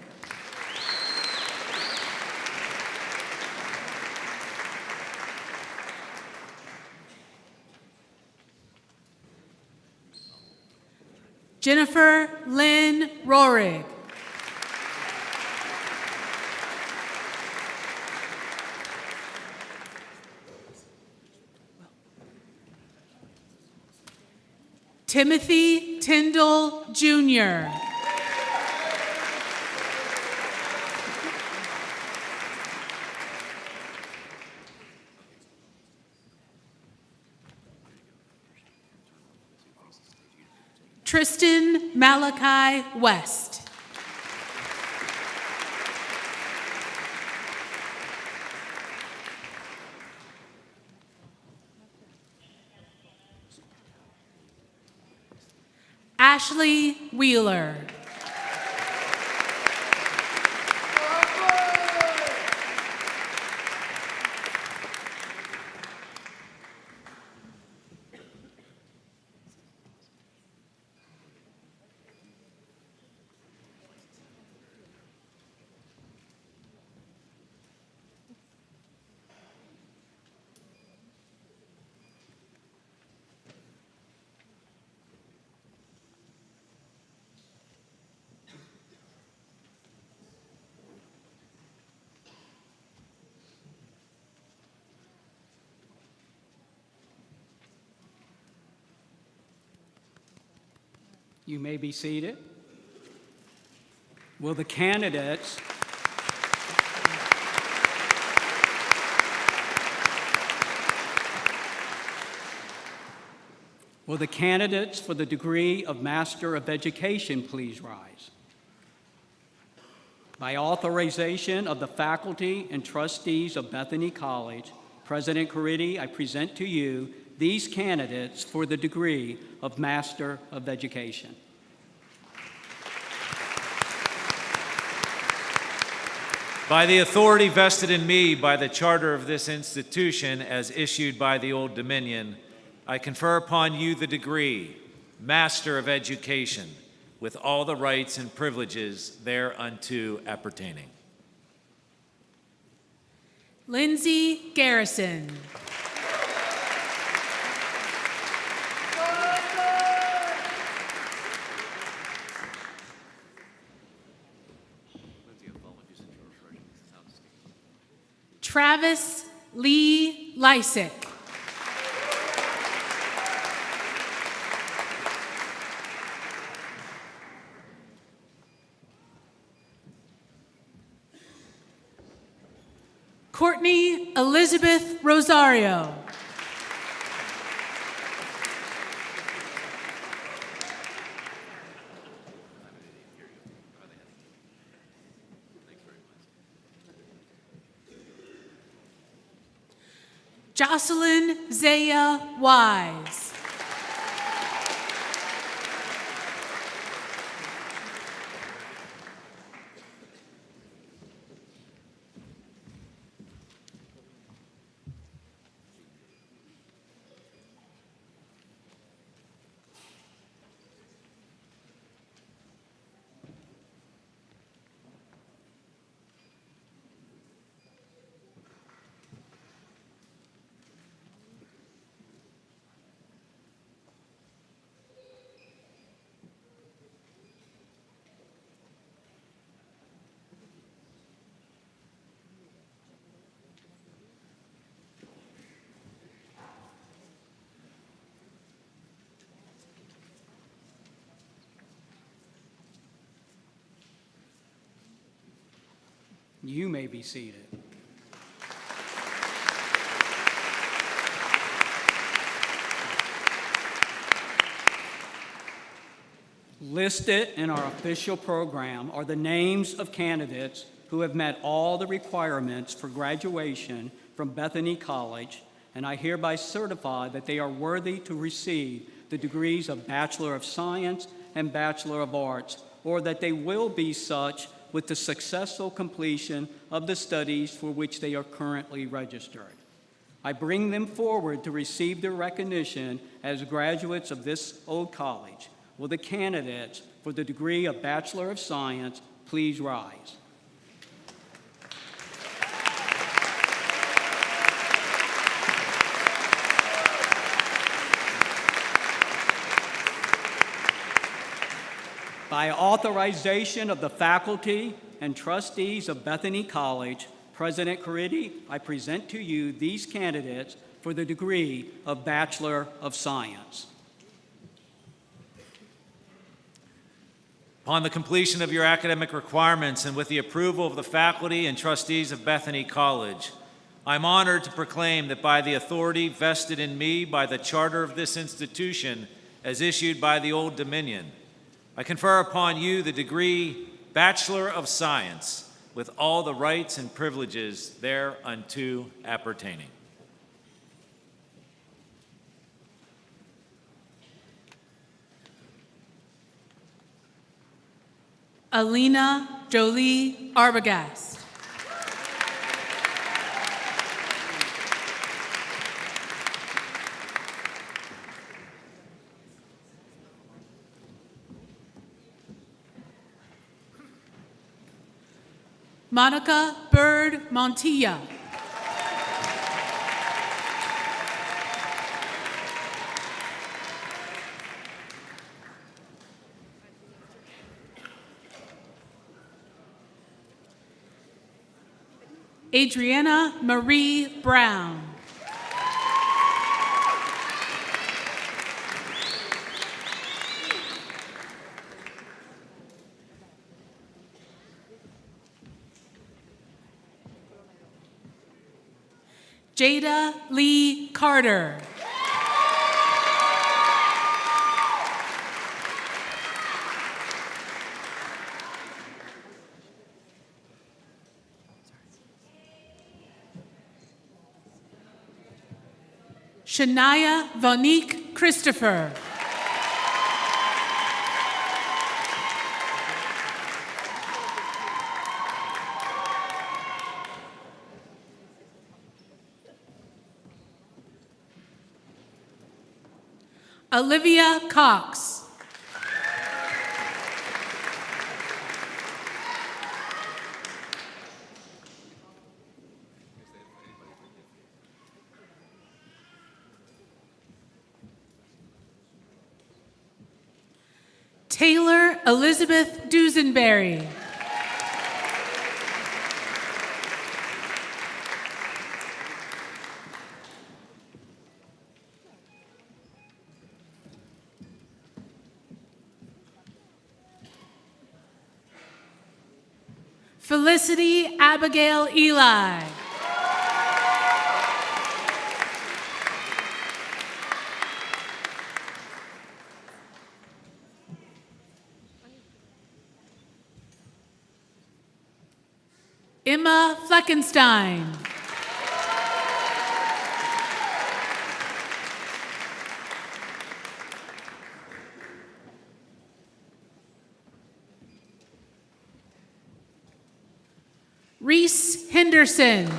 Jennifer Lynn Rorig. Timothy Tyndall Jr. Tristan Malachi West. Ashley Wheeler. You may be seated. Will the candidates for the degree of Master of Education please rise? By authorization of the faculty and trustees of Bethany College, President Caridi, I present to you these candidates for the degree of Master of Education. By the authority vested in me by the charter of this institution as issued by the Old Dominion, I confer upon you the degree Master of Education with all the rights and privileges thereunto appertaining. Lindsay Garrison. Travis Lee Lysick. Courtney Elizabeth Rosario. Jocelyn Zaya Wise. You may be seated. Listed in our official program are the names of candidates who have met all the requirements for graduation from Bethany College, and I hereby certify that they are worthy to receive the degrees of Bachelor of Science and Bachelor of Arts, or that they will be such with the successful completion of the studies for which they are currently registered. I bring them forward to receive their recognition as graduates of this old college. Will the candidates for the degree of Bachelor of Science please rise? By authorization of the faculty and trustees of Bethany College, President Caridi, I present to you these candidates for the degree of Bachelor of Science. Upon the completion of your academic requirements and with the approval of the faculty and trustees of Bethany College, I'm honored to proclaim that by the authority vested in me by the charter of this institution as issued by the Old Dominion, I confer upon you the degree Bachelor of Science with all the rights and privileges thereunto appertaining. Alina Jolie Arbogast. Monica Bird Montilla. Adriana Marie Brown. Jada Lee Carter. Shania Vonique Christopher. Olivia Cox. Taylor Elizabeth Dusenberry. Felicity Abigail Eli. Emma Fleckenstein. Reese Henderson.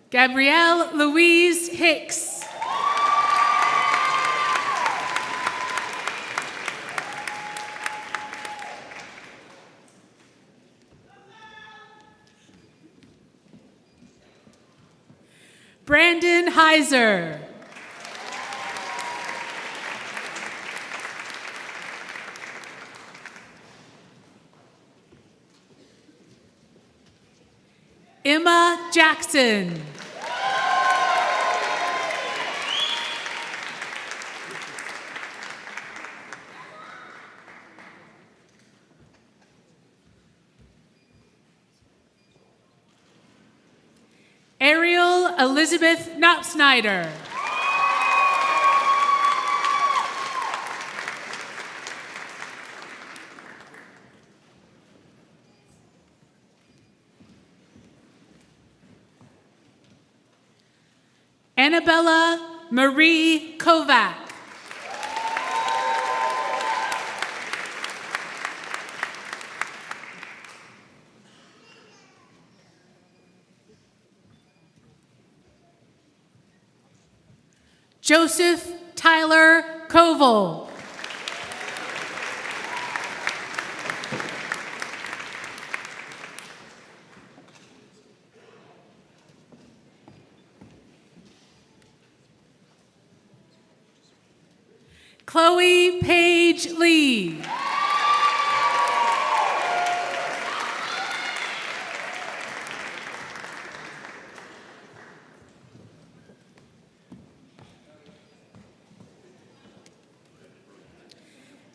Gabrielle Louise Hicks. Brandon Heiser. Emma Jackson. Ariel Elizabeth Knopsnyder. Annabella Marie Kovac. Joseph Tyler Koval. Chloe Page Lee.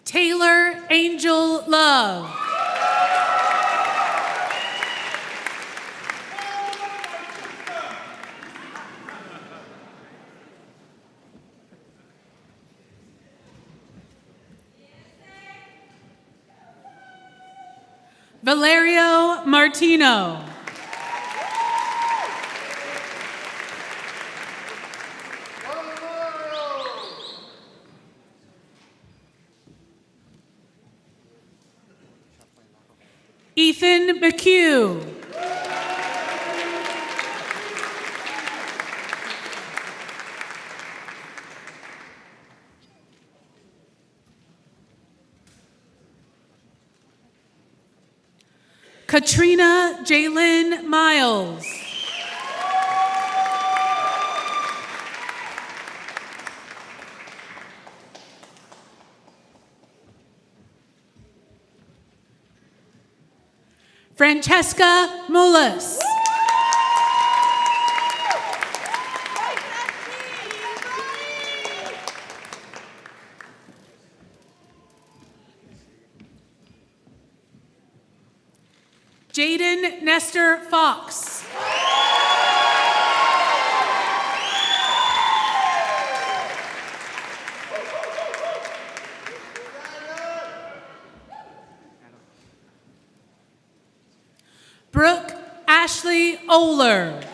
Taylor Angel Love. Valerio Martino. Ethan McHugh. Katrina Jalen Miles. Francesca Mullis. Jaden Nestor Fox. Brooke Ashley Oler.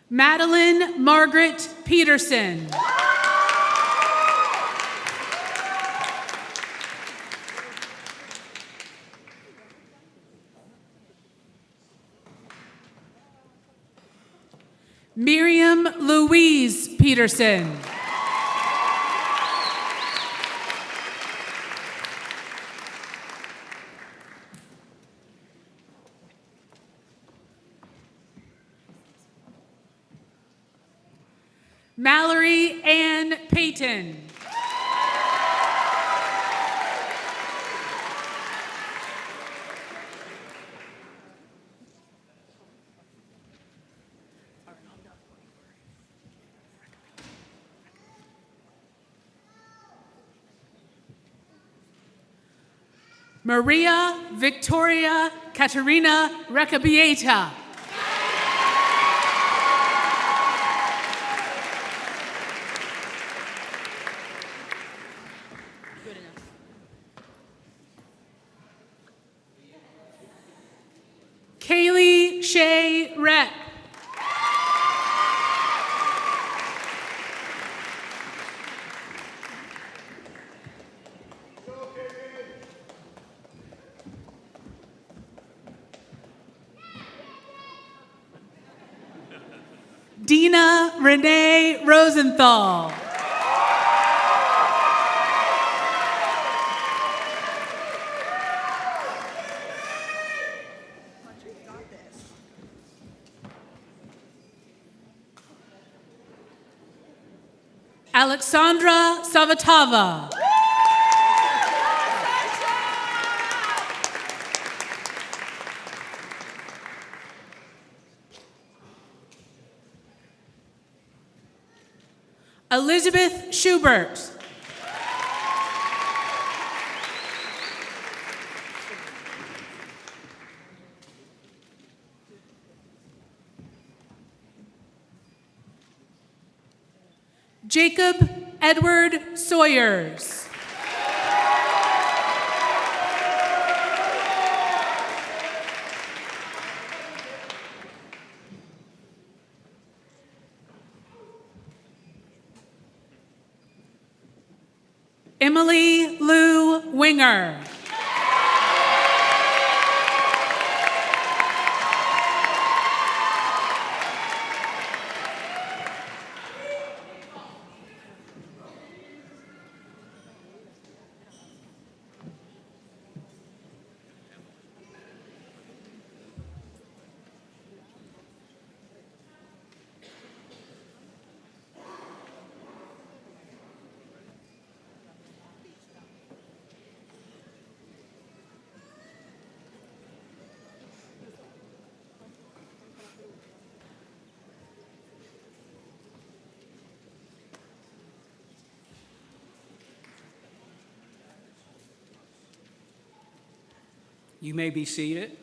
Madeline Margaret Peterson. Miriam Louise Peterson. Mallory Ann Payton. Maria Victoria Katerina Recabieta. Kaylee Shea Rett. Dina Renee Rosenthal. Alexandra Savatava. Elizabeth Schubert. Jacob Edward Sawyers. Emily Lou Winger. You may be seated.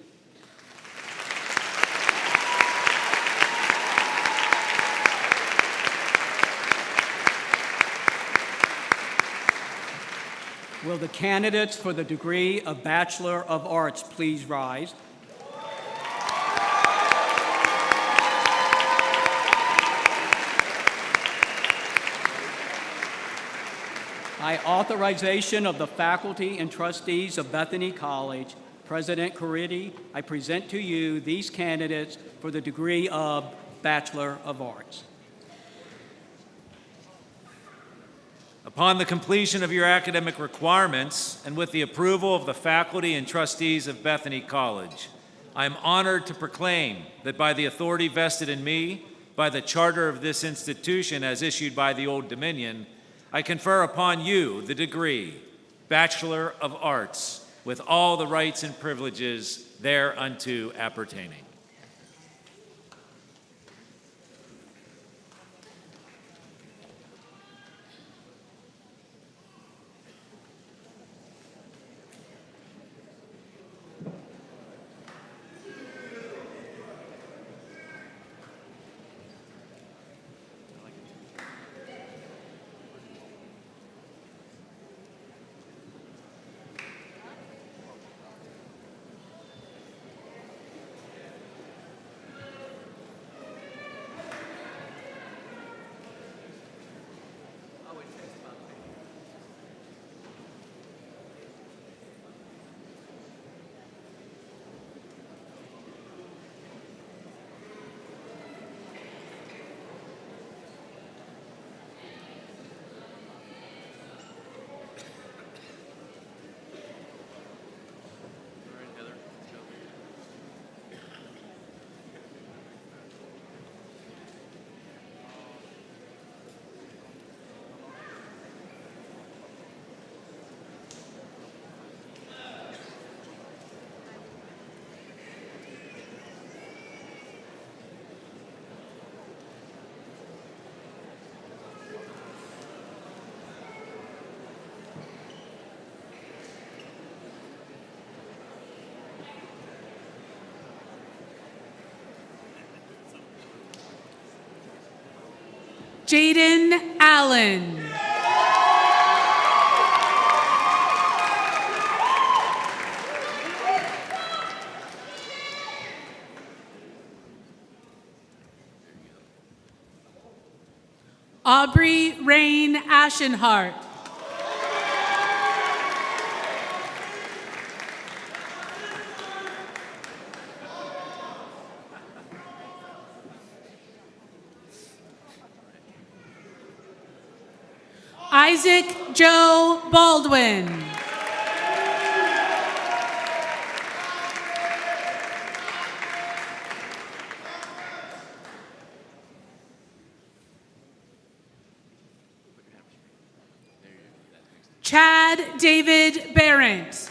Will the candidates for the degree of Bachelor of Arts please rise? By authorization of the faculty and trustees of Bethany College, President Caridi, I present to you these candidates for the degree of Bachelor of Arts. Upon the completion of your academic requirements and with the approval of the faculty and trustees of Bethany College, I am honored to proclaim that by the authority vested in me by the charter of this institution as issued by the Old Dominion, I confer upon you the degree, Bachelor of Arts, with all the rights and privileges thereunto appertaining. Jaden Allen. Aubrey Rain Ashenhart. Isaac Joe Baldwin. Chad David Barrett.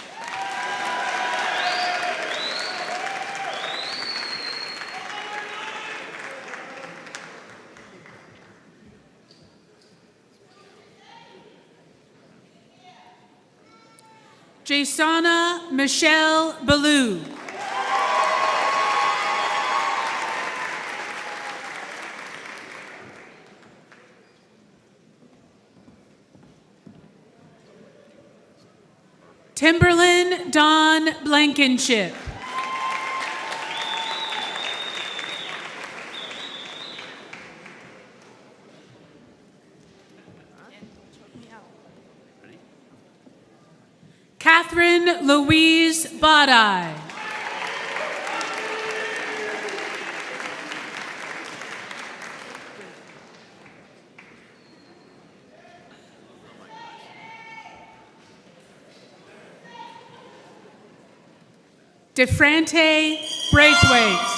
Jasona Michelle Ballou. Timberlyn Dawn Blankenship. Catherine Louise Bodai. DeFrante Braithwaite.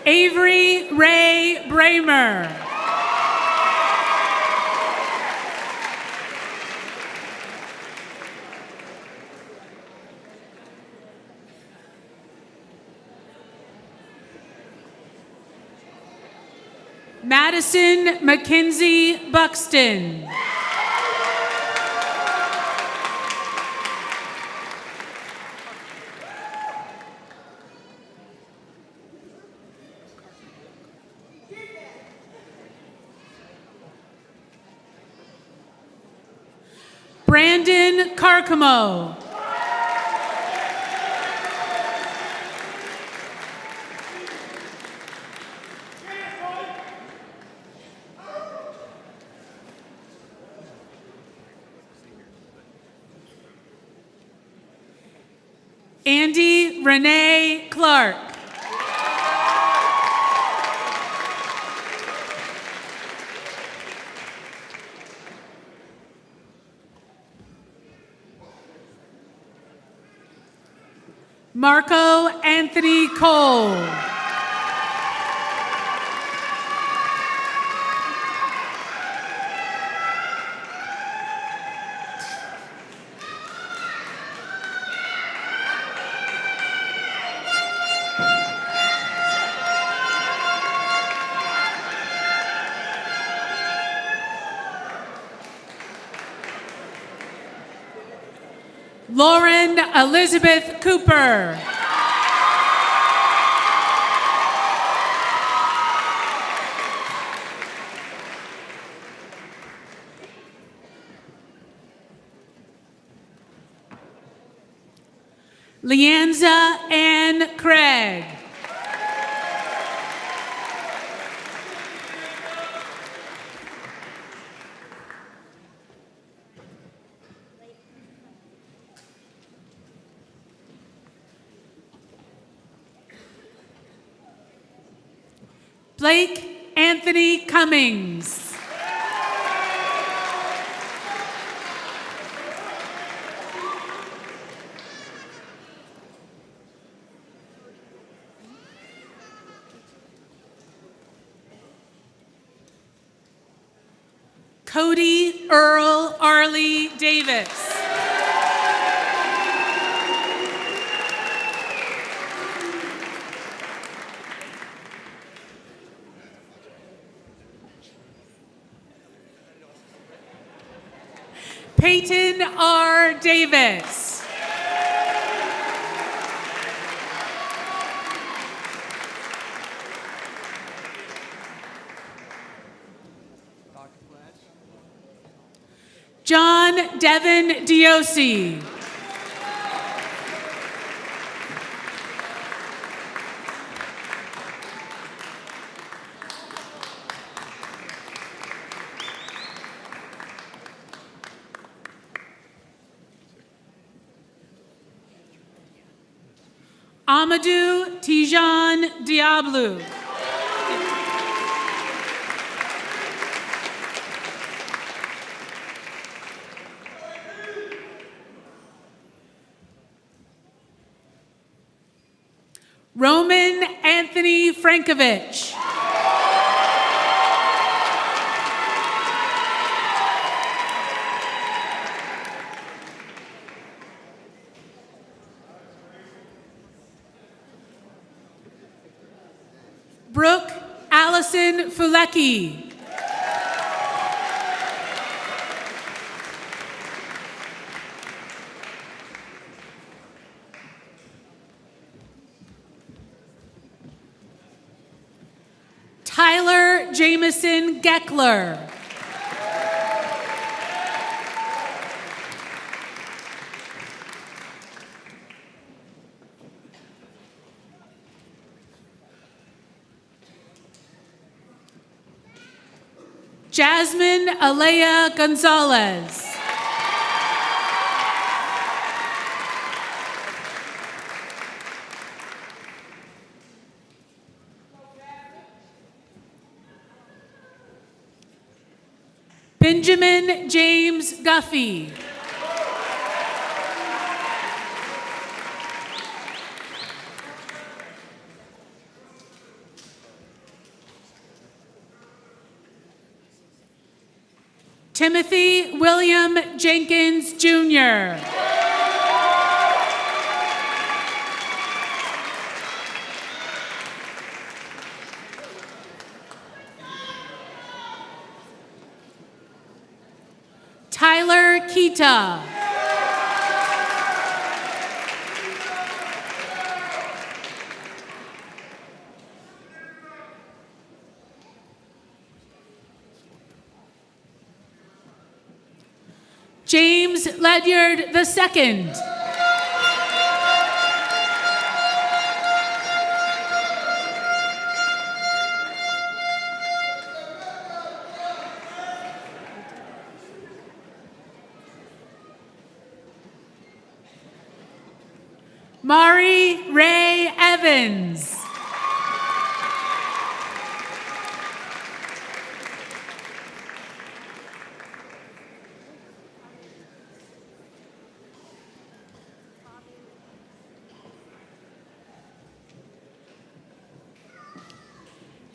Avery Ray Bramer. Madison Mackenzie Buxton. Brandon Carcamo. Andy Renee Clark. Marco Anthony Cole. Lauren Elizabeth Cooper. Leanza Ann Craig. Blake Anthony Cummings. Cody Earl Arley Davis. Peyton R. Davis. John Devin Diosi. Amadou Tijan Diablo. Roman Anthony Frankovich. Brooke Allison Fulecki. Tyler Jameson Geckler. Jasmine Alea Gonzalez. Benjamin James Guffey. Timothy William Jenkins, Jr. Tyler Kita. James Ledyard II. Mari Ray Evans.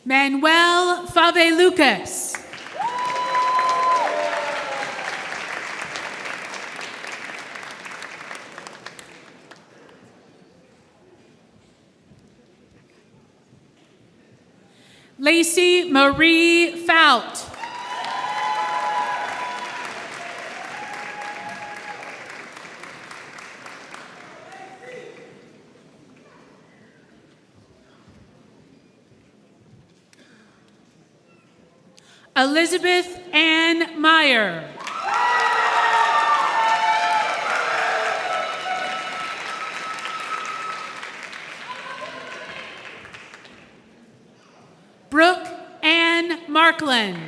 Manuel Fave Lucas. Lacey Marie Fout. Elizabeth Ann Meyer. Brooke Ann Markland.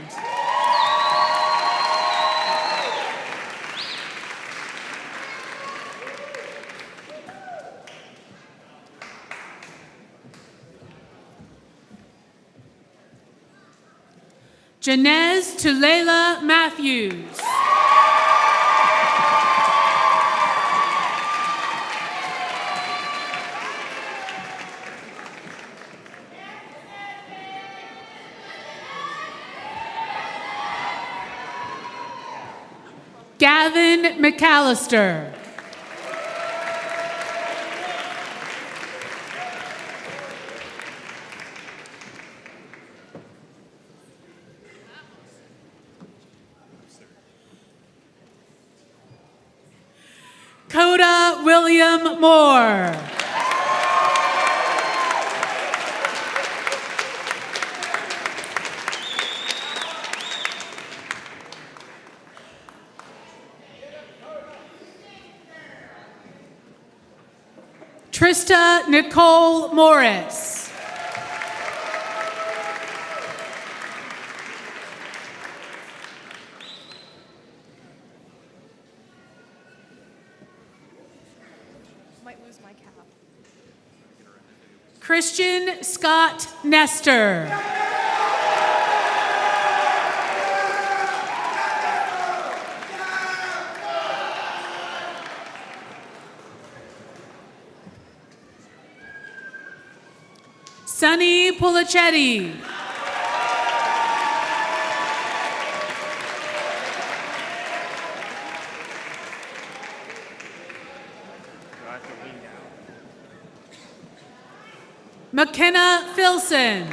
Janez Tulela Matthews. Gavin McAllister. Coda William Moore. Trista Nicole Morris. Might lose my cap. Christian Scott Nestor. Sunny Pulicetti. McKenna Filson.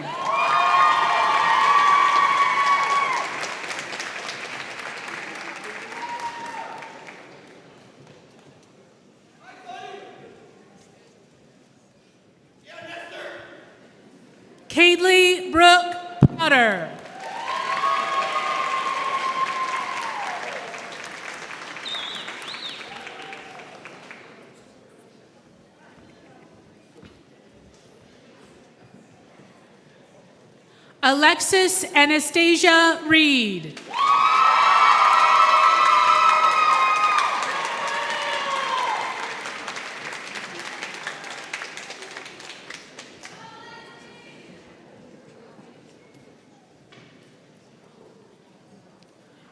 Cadley Brooke Potter. Alexis Anastasia Reed.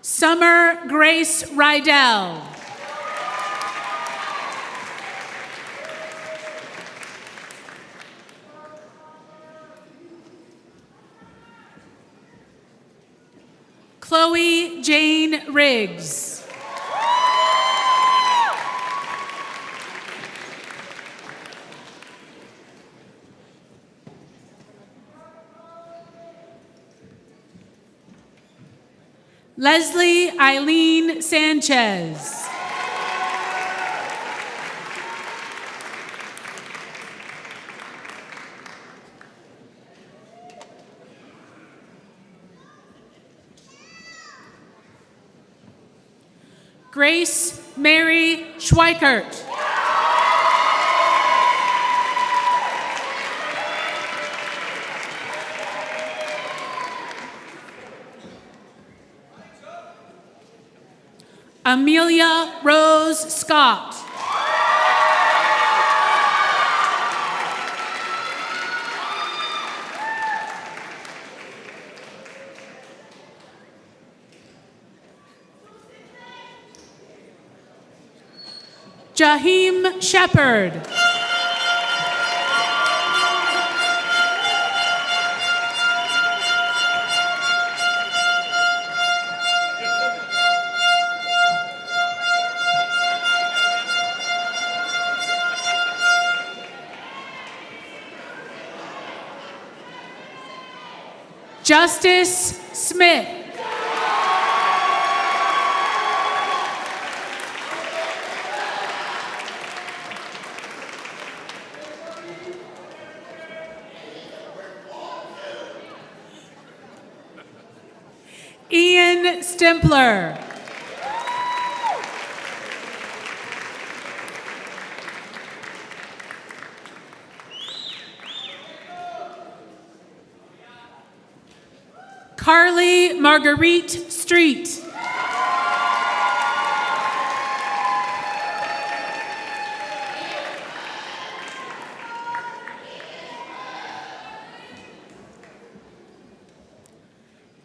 Summer Grace Rydell. Chloe Jane Riggs. Leslie Eileen Sanchez. Grace Mary Schweikert. Amelia Rose Scott. Jaheim Shepard. Justice Smith. Ian Stempler. Carly Marguerite Street.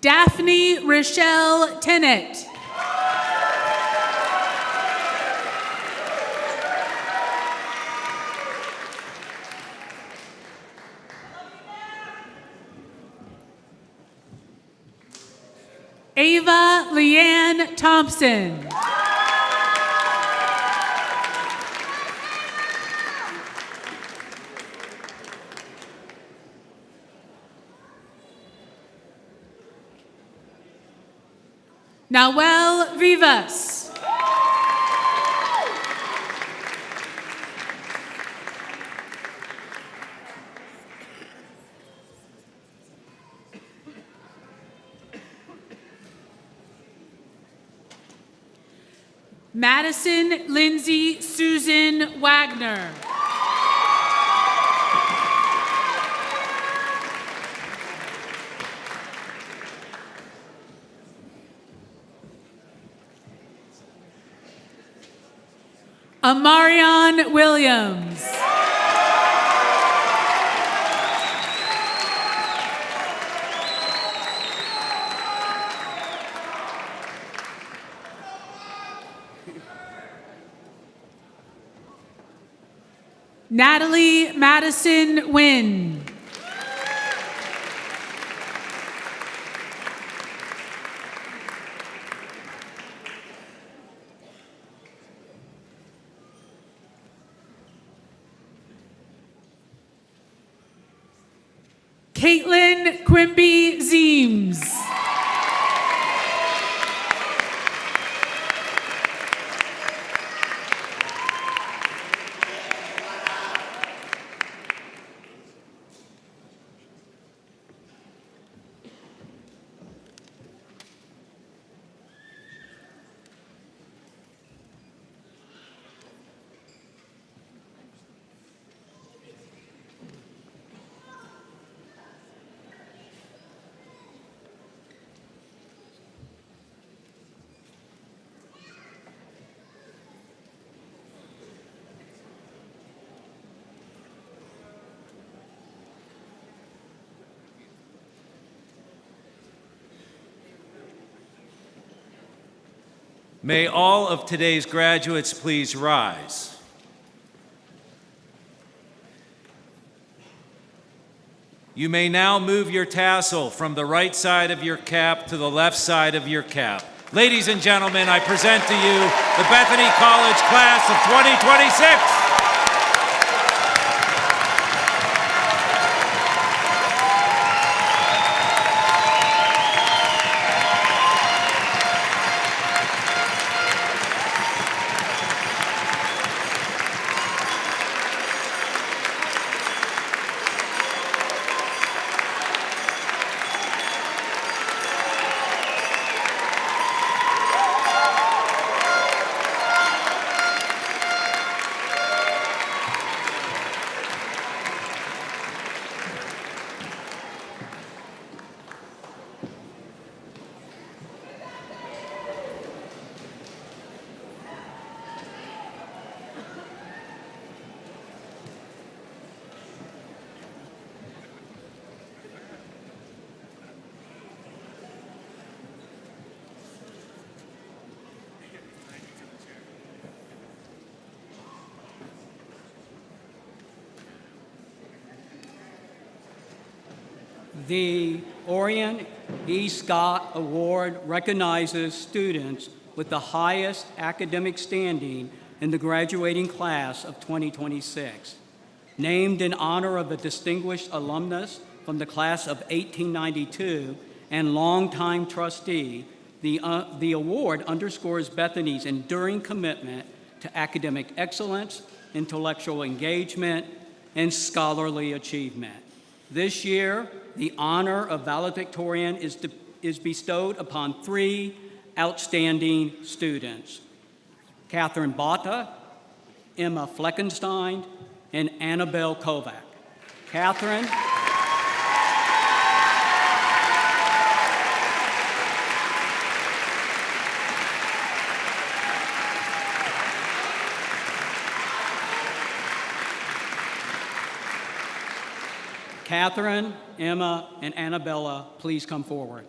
Daphne Rochelle Tennant. Ava Leanne Thompson. Nahuel Vivas. Madison Lindsay Susan Wagner. Amarion Williams. Natalie Madison Wynn. Caitlin Quimby Zeems. May all of today's graduates please rise. You may now move your tassel from the right side of your cap to the left side of your cap. Ladies and gentlemen, I present to you the Bethany College class of 2026. The Orion E. Scott Award recognizes students with the highest academic standing in the graduating class of 2026. Named in honor of a distinguished alumnus from the class of 1892 and longtime trustee, the award underscores Bethany's enduring commitment to academic excellence, intellectual engagement, and scholarly achievement. This year, the honor of Valedictorian is bestowed upon 3 outstanding students: Catherine Botta, Emma Fleckenstein, and Annabelle Kovac. Catherine. Catherine, Emma, and Annabella, please come forward.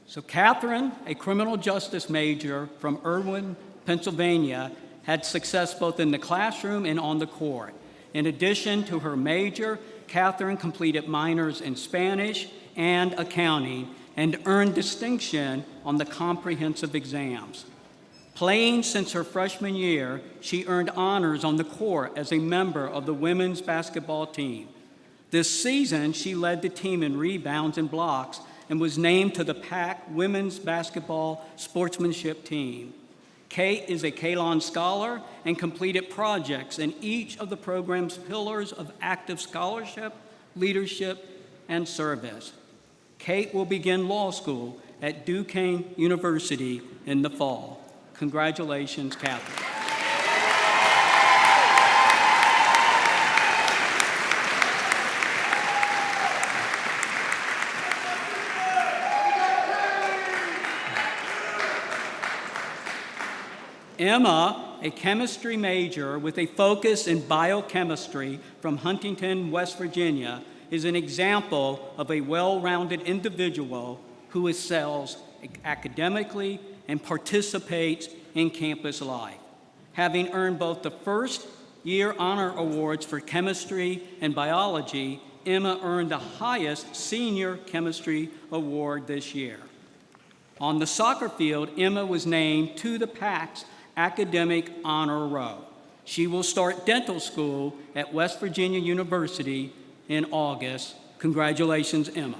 So Catherine, a criminal justice major from Irwin, Pennsylvania, had success both in the classroom and on the court. In addition to her major, Catherine completed minors in Spanish and accounting and earned distinction on the comprehensive exams. Playing since her freshman year, she earned honors on the court as a member of the women's basketball team. This season, she led the team in rebounds and blocks and was named to the PAC Women's Basketball Sportsmanship Team. Kate is a Kalon Scholar and completed projects in each of the program's pillars of active scholarship, leadership, and service. Kate will begin law school at Duquesne University in the fall. Congratulations, Catherine. Emma, a chemistry major with a focus in biochemistry from Huntington, West Virginia, is an example of a well-rounded individual who excels academically and participates in campus life. Having earned both the first-year honor awards for chemistry and biology, Emma earned the highest senior chemistry award this year. On the soccer field, Emma was named to the PAC's Academic Honor Row. She will start dental school at West Virginia University in August. Congratulations, Emma.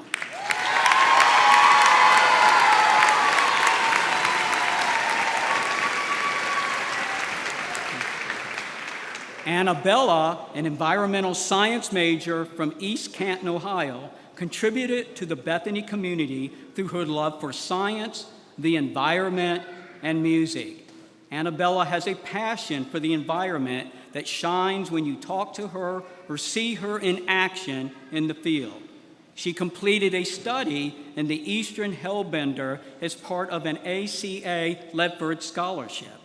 Annabella, an environmental science major from East Canton, Ohio, contributed to the Bethany community through her love for science, the environment, and music. Annabella has a passion for the environment that shines when you talk to her or see her in action in the field. She completed a study in the Eastern Hellbender as part of an ACA Ledford Scholarship.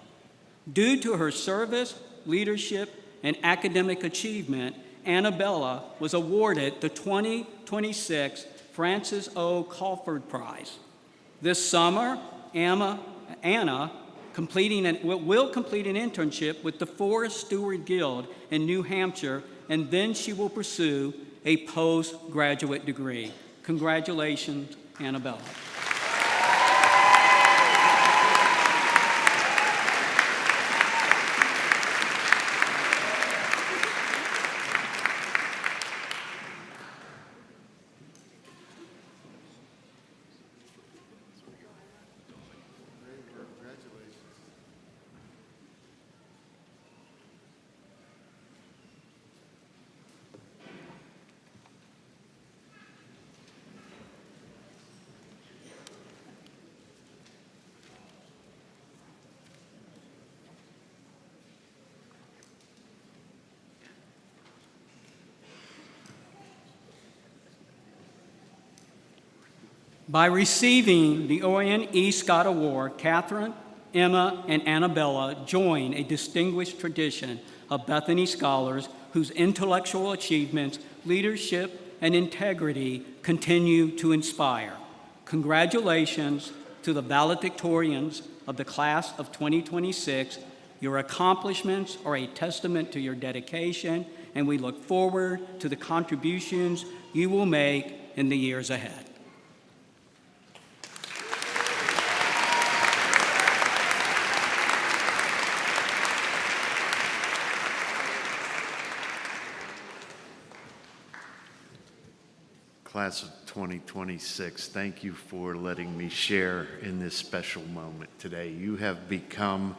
Due to her service, leadership, and academic achievement, Annabella was awarded the 2026 Francis O. Crawford Prize. This summer, Anna will complete an internship with the Forest Steward Guild in New Hampshire, and then she will pursue a postgraduate degree. Congratulations, Annabella. By receiving the Orion E. Scott Award, Catherine, Emma, and Annabella join a distinguished tradition of Bethany scholars whose intellectual achievements, leadership, and integrity continue to inspire. Congratulations to the valedictorians of the class of 2026. Your accomplishments are a testament to your dedication, and we look forward to the contributions you will make in the years ahead. Class of 2026, thank you for letting me share in this special moment today. You have become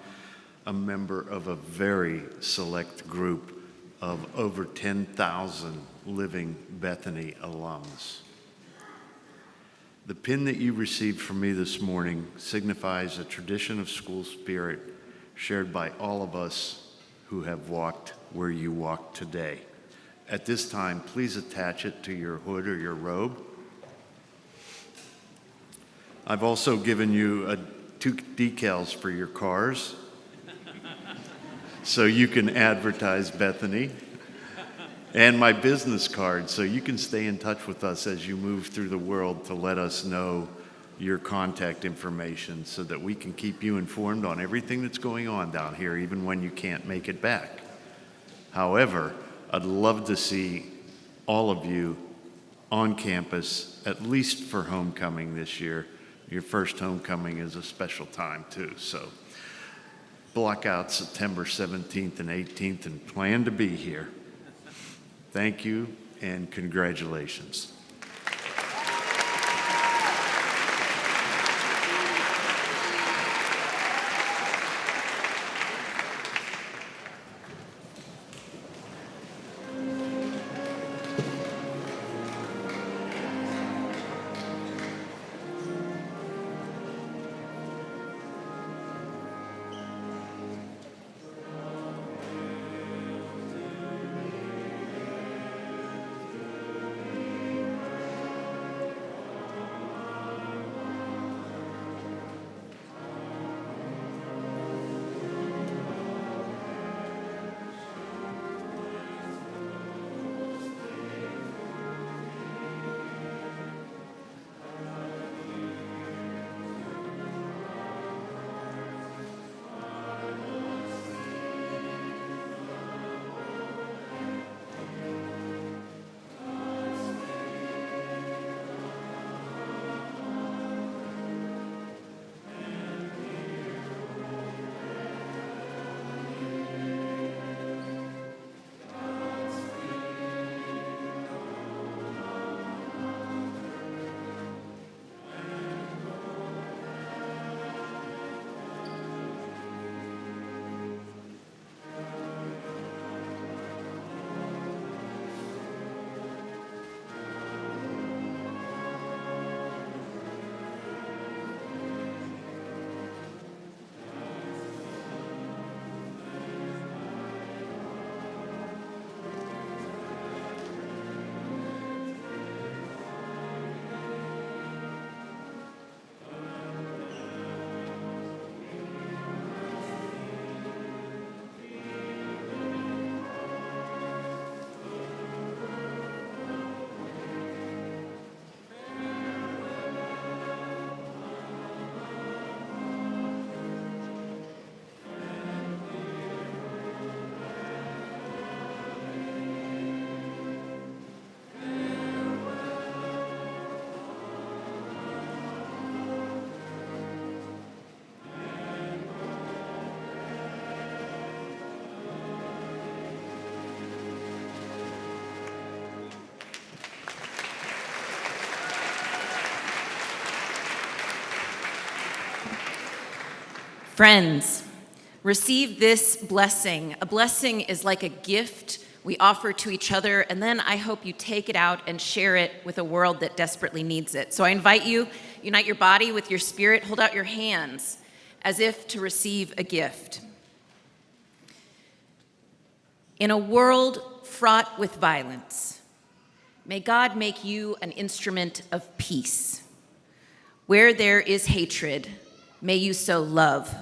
a member of a very select group of over 10,000 living Bethany alums. The pin that you received from me this morning signifies a tradition of school spirit shared by all of us who have walked where you walk today. At this time, please attach it to your hood or your robe. I've also given you 2 decals for your cars so you can advertise Bethany, and my business card so you can stay in touch with us as you move through the world to let us know your contact information so that we can keep you informed on everything that's going on down here, even when you can't make it back. However, I'd love to see all of you on campus, at least for homecoming this year. Your first homecoming is a special time too, so block out September 17th and 18th and plan to be here. Thank you and congratulations. Friends, receive this blessing. A blessing is like a gift we offer to each other, and then I hope you take it out and share it with a world that desperately needs it. So I invite you, unite your body with your spirit, hold out your hands as if to receive a gift. In a world fraught with violence, may God make you an instrument of peace. Where there is hatred, may you sow love.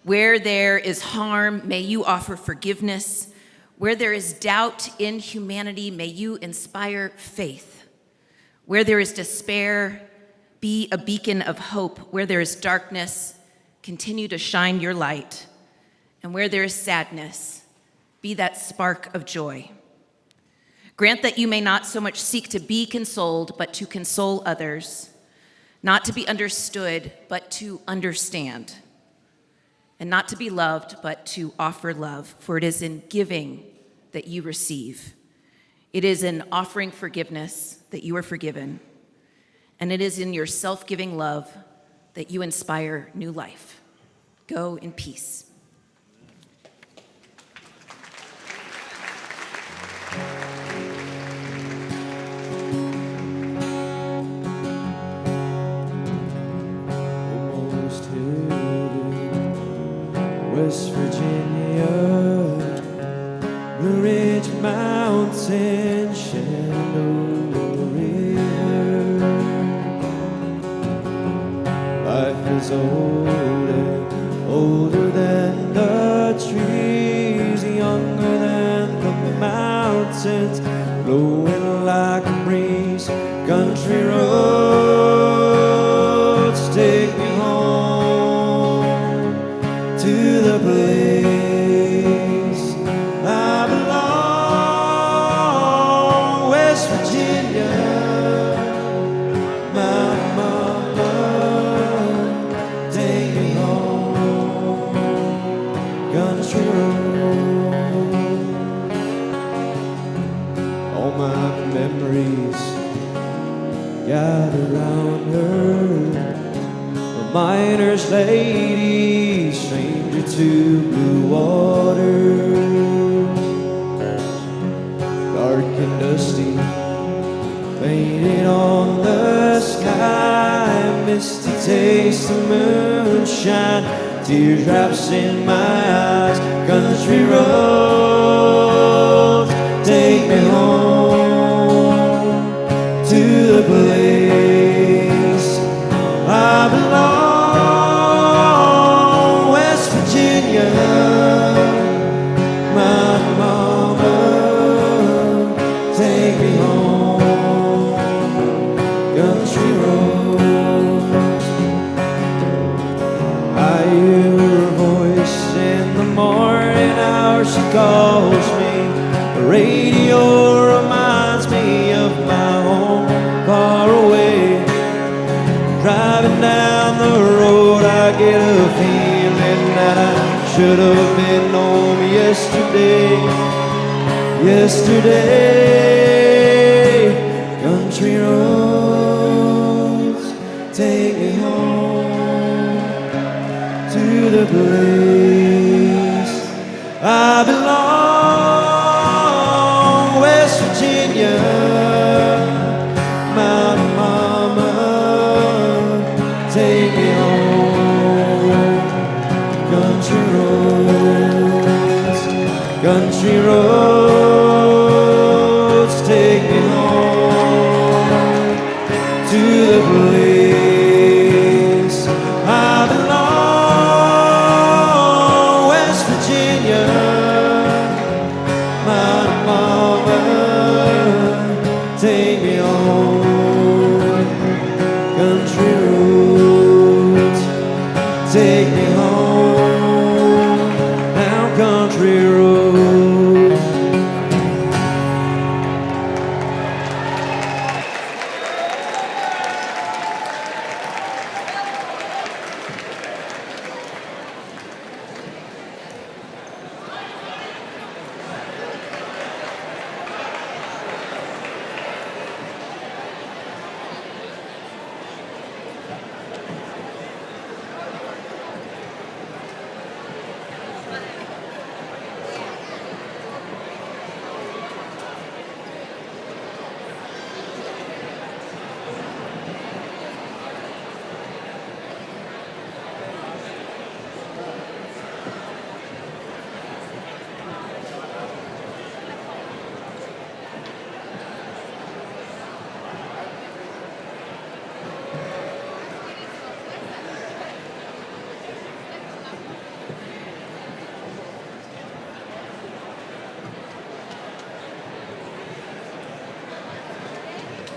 Where there is harm, may you offer forgiveness. Where there is doubt in humanity, may you inspire faith. Where there is despair, be a beacon of hope. Where there is darkness, continue to shine your light. And where there is sadness, be that spark of joy. Grant that you may not so much seek to be consoled, but to console others. Not to be understood, but to understand. And not to be loved, but to offer love. For it is in giving that you receive. It is in offering forgiveness that you are forgiven. And it is in your self-giving love that you inspire new life. Go in peace. West Virginia, Blue Ridge Mountain, Shenandoah River. Life is old and older than the trees, younger than the mountains, blowing like a breeze. Country roads take me home to the place I belong. First lady, stranger to blue waters, dark and dusty, painted on the sky, misty taste of moonshine, teardrops in my eyes, country roads, take me home to the place I belong, West Virginia, my mama, take me home, country roads. I hear her voice in the morning hour, she calls me, the radio reminds me of my home far away. Driving down the road, I get a feeling that I should have been home yesterday. Yesterday, country roads, take me home to the place I belong, West Virginia, my mama, take me home, country roads, country roads.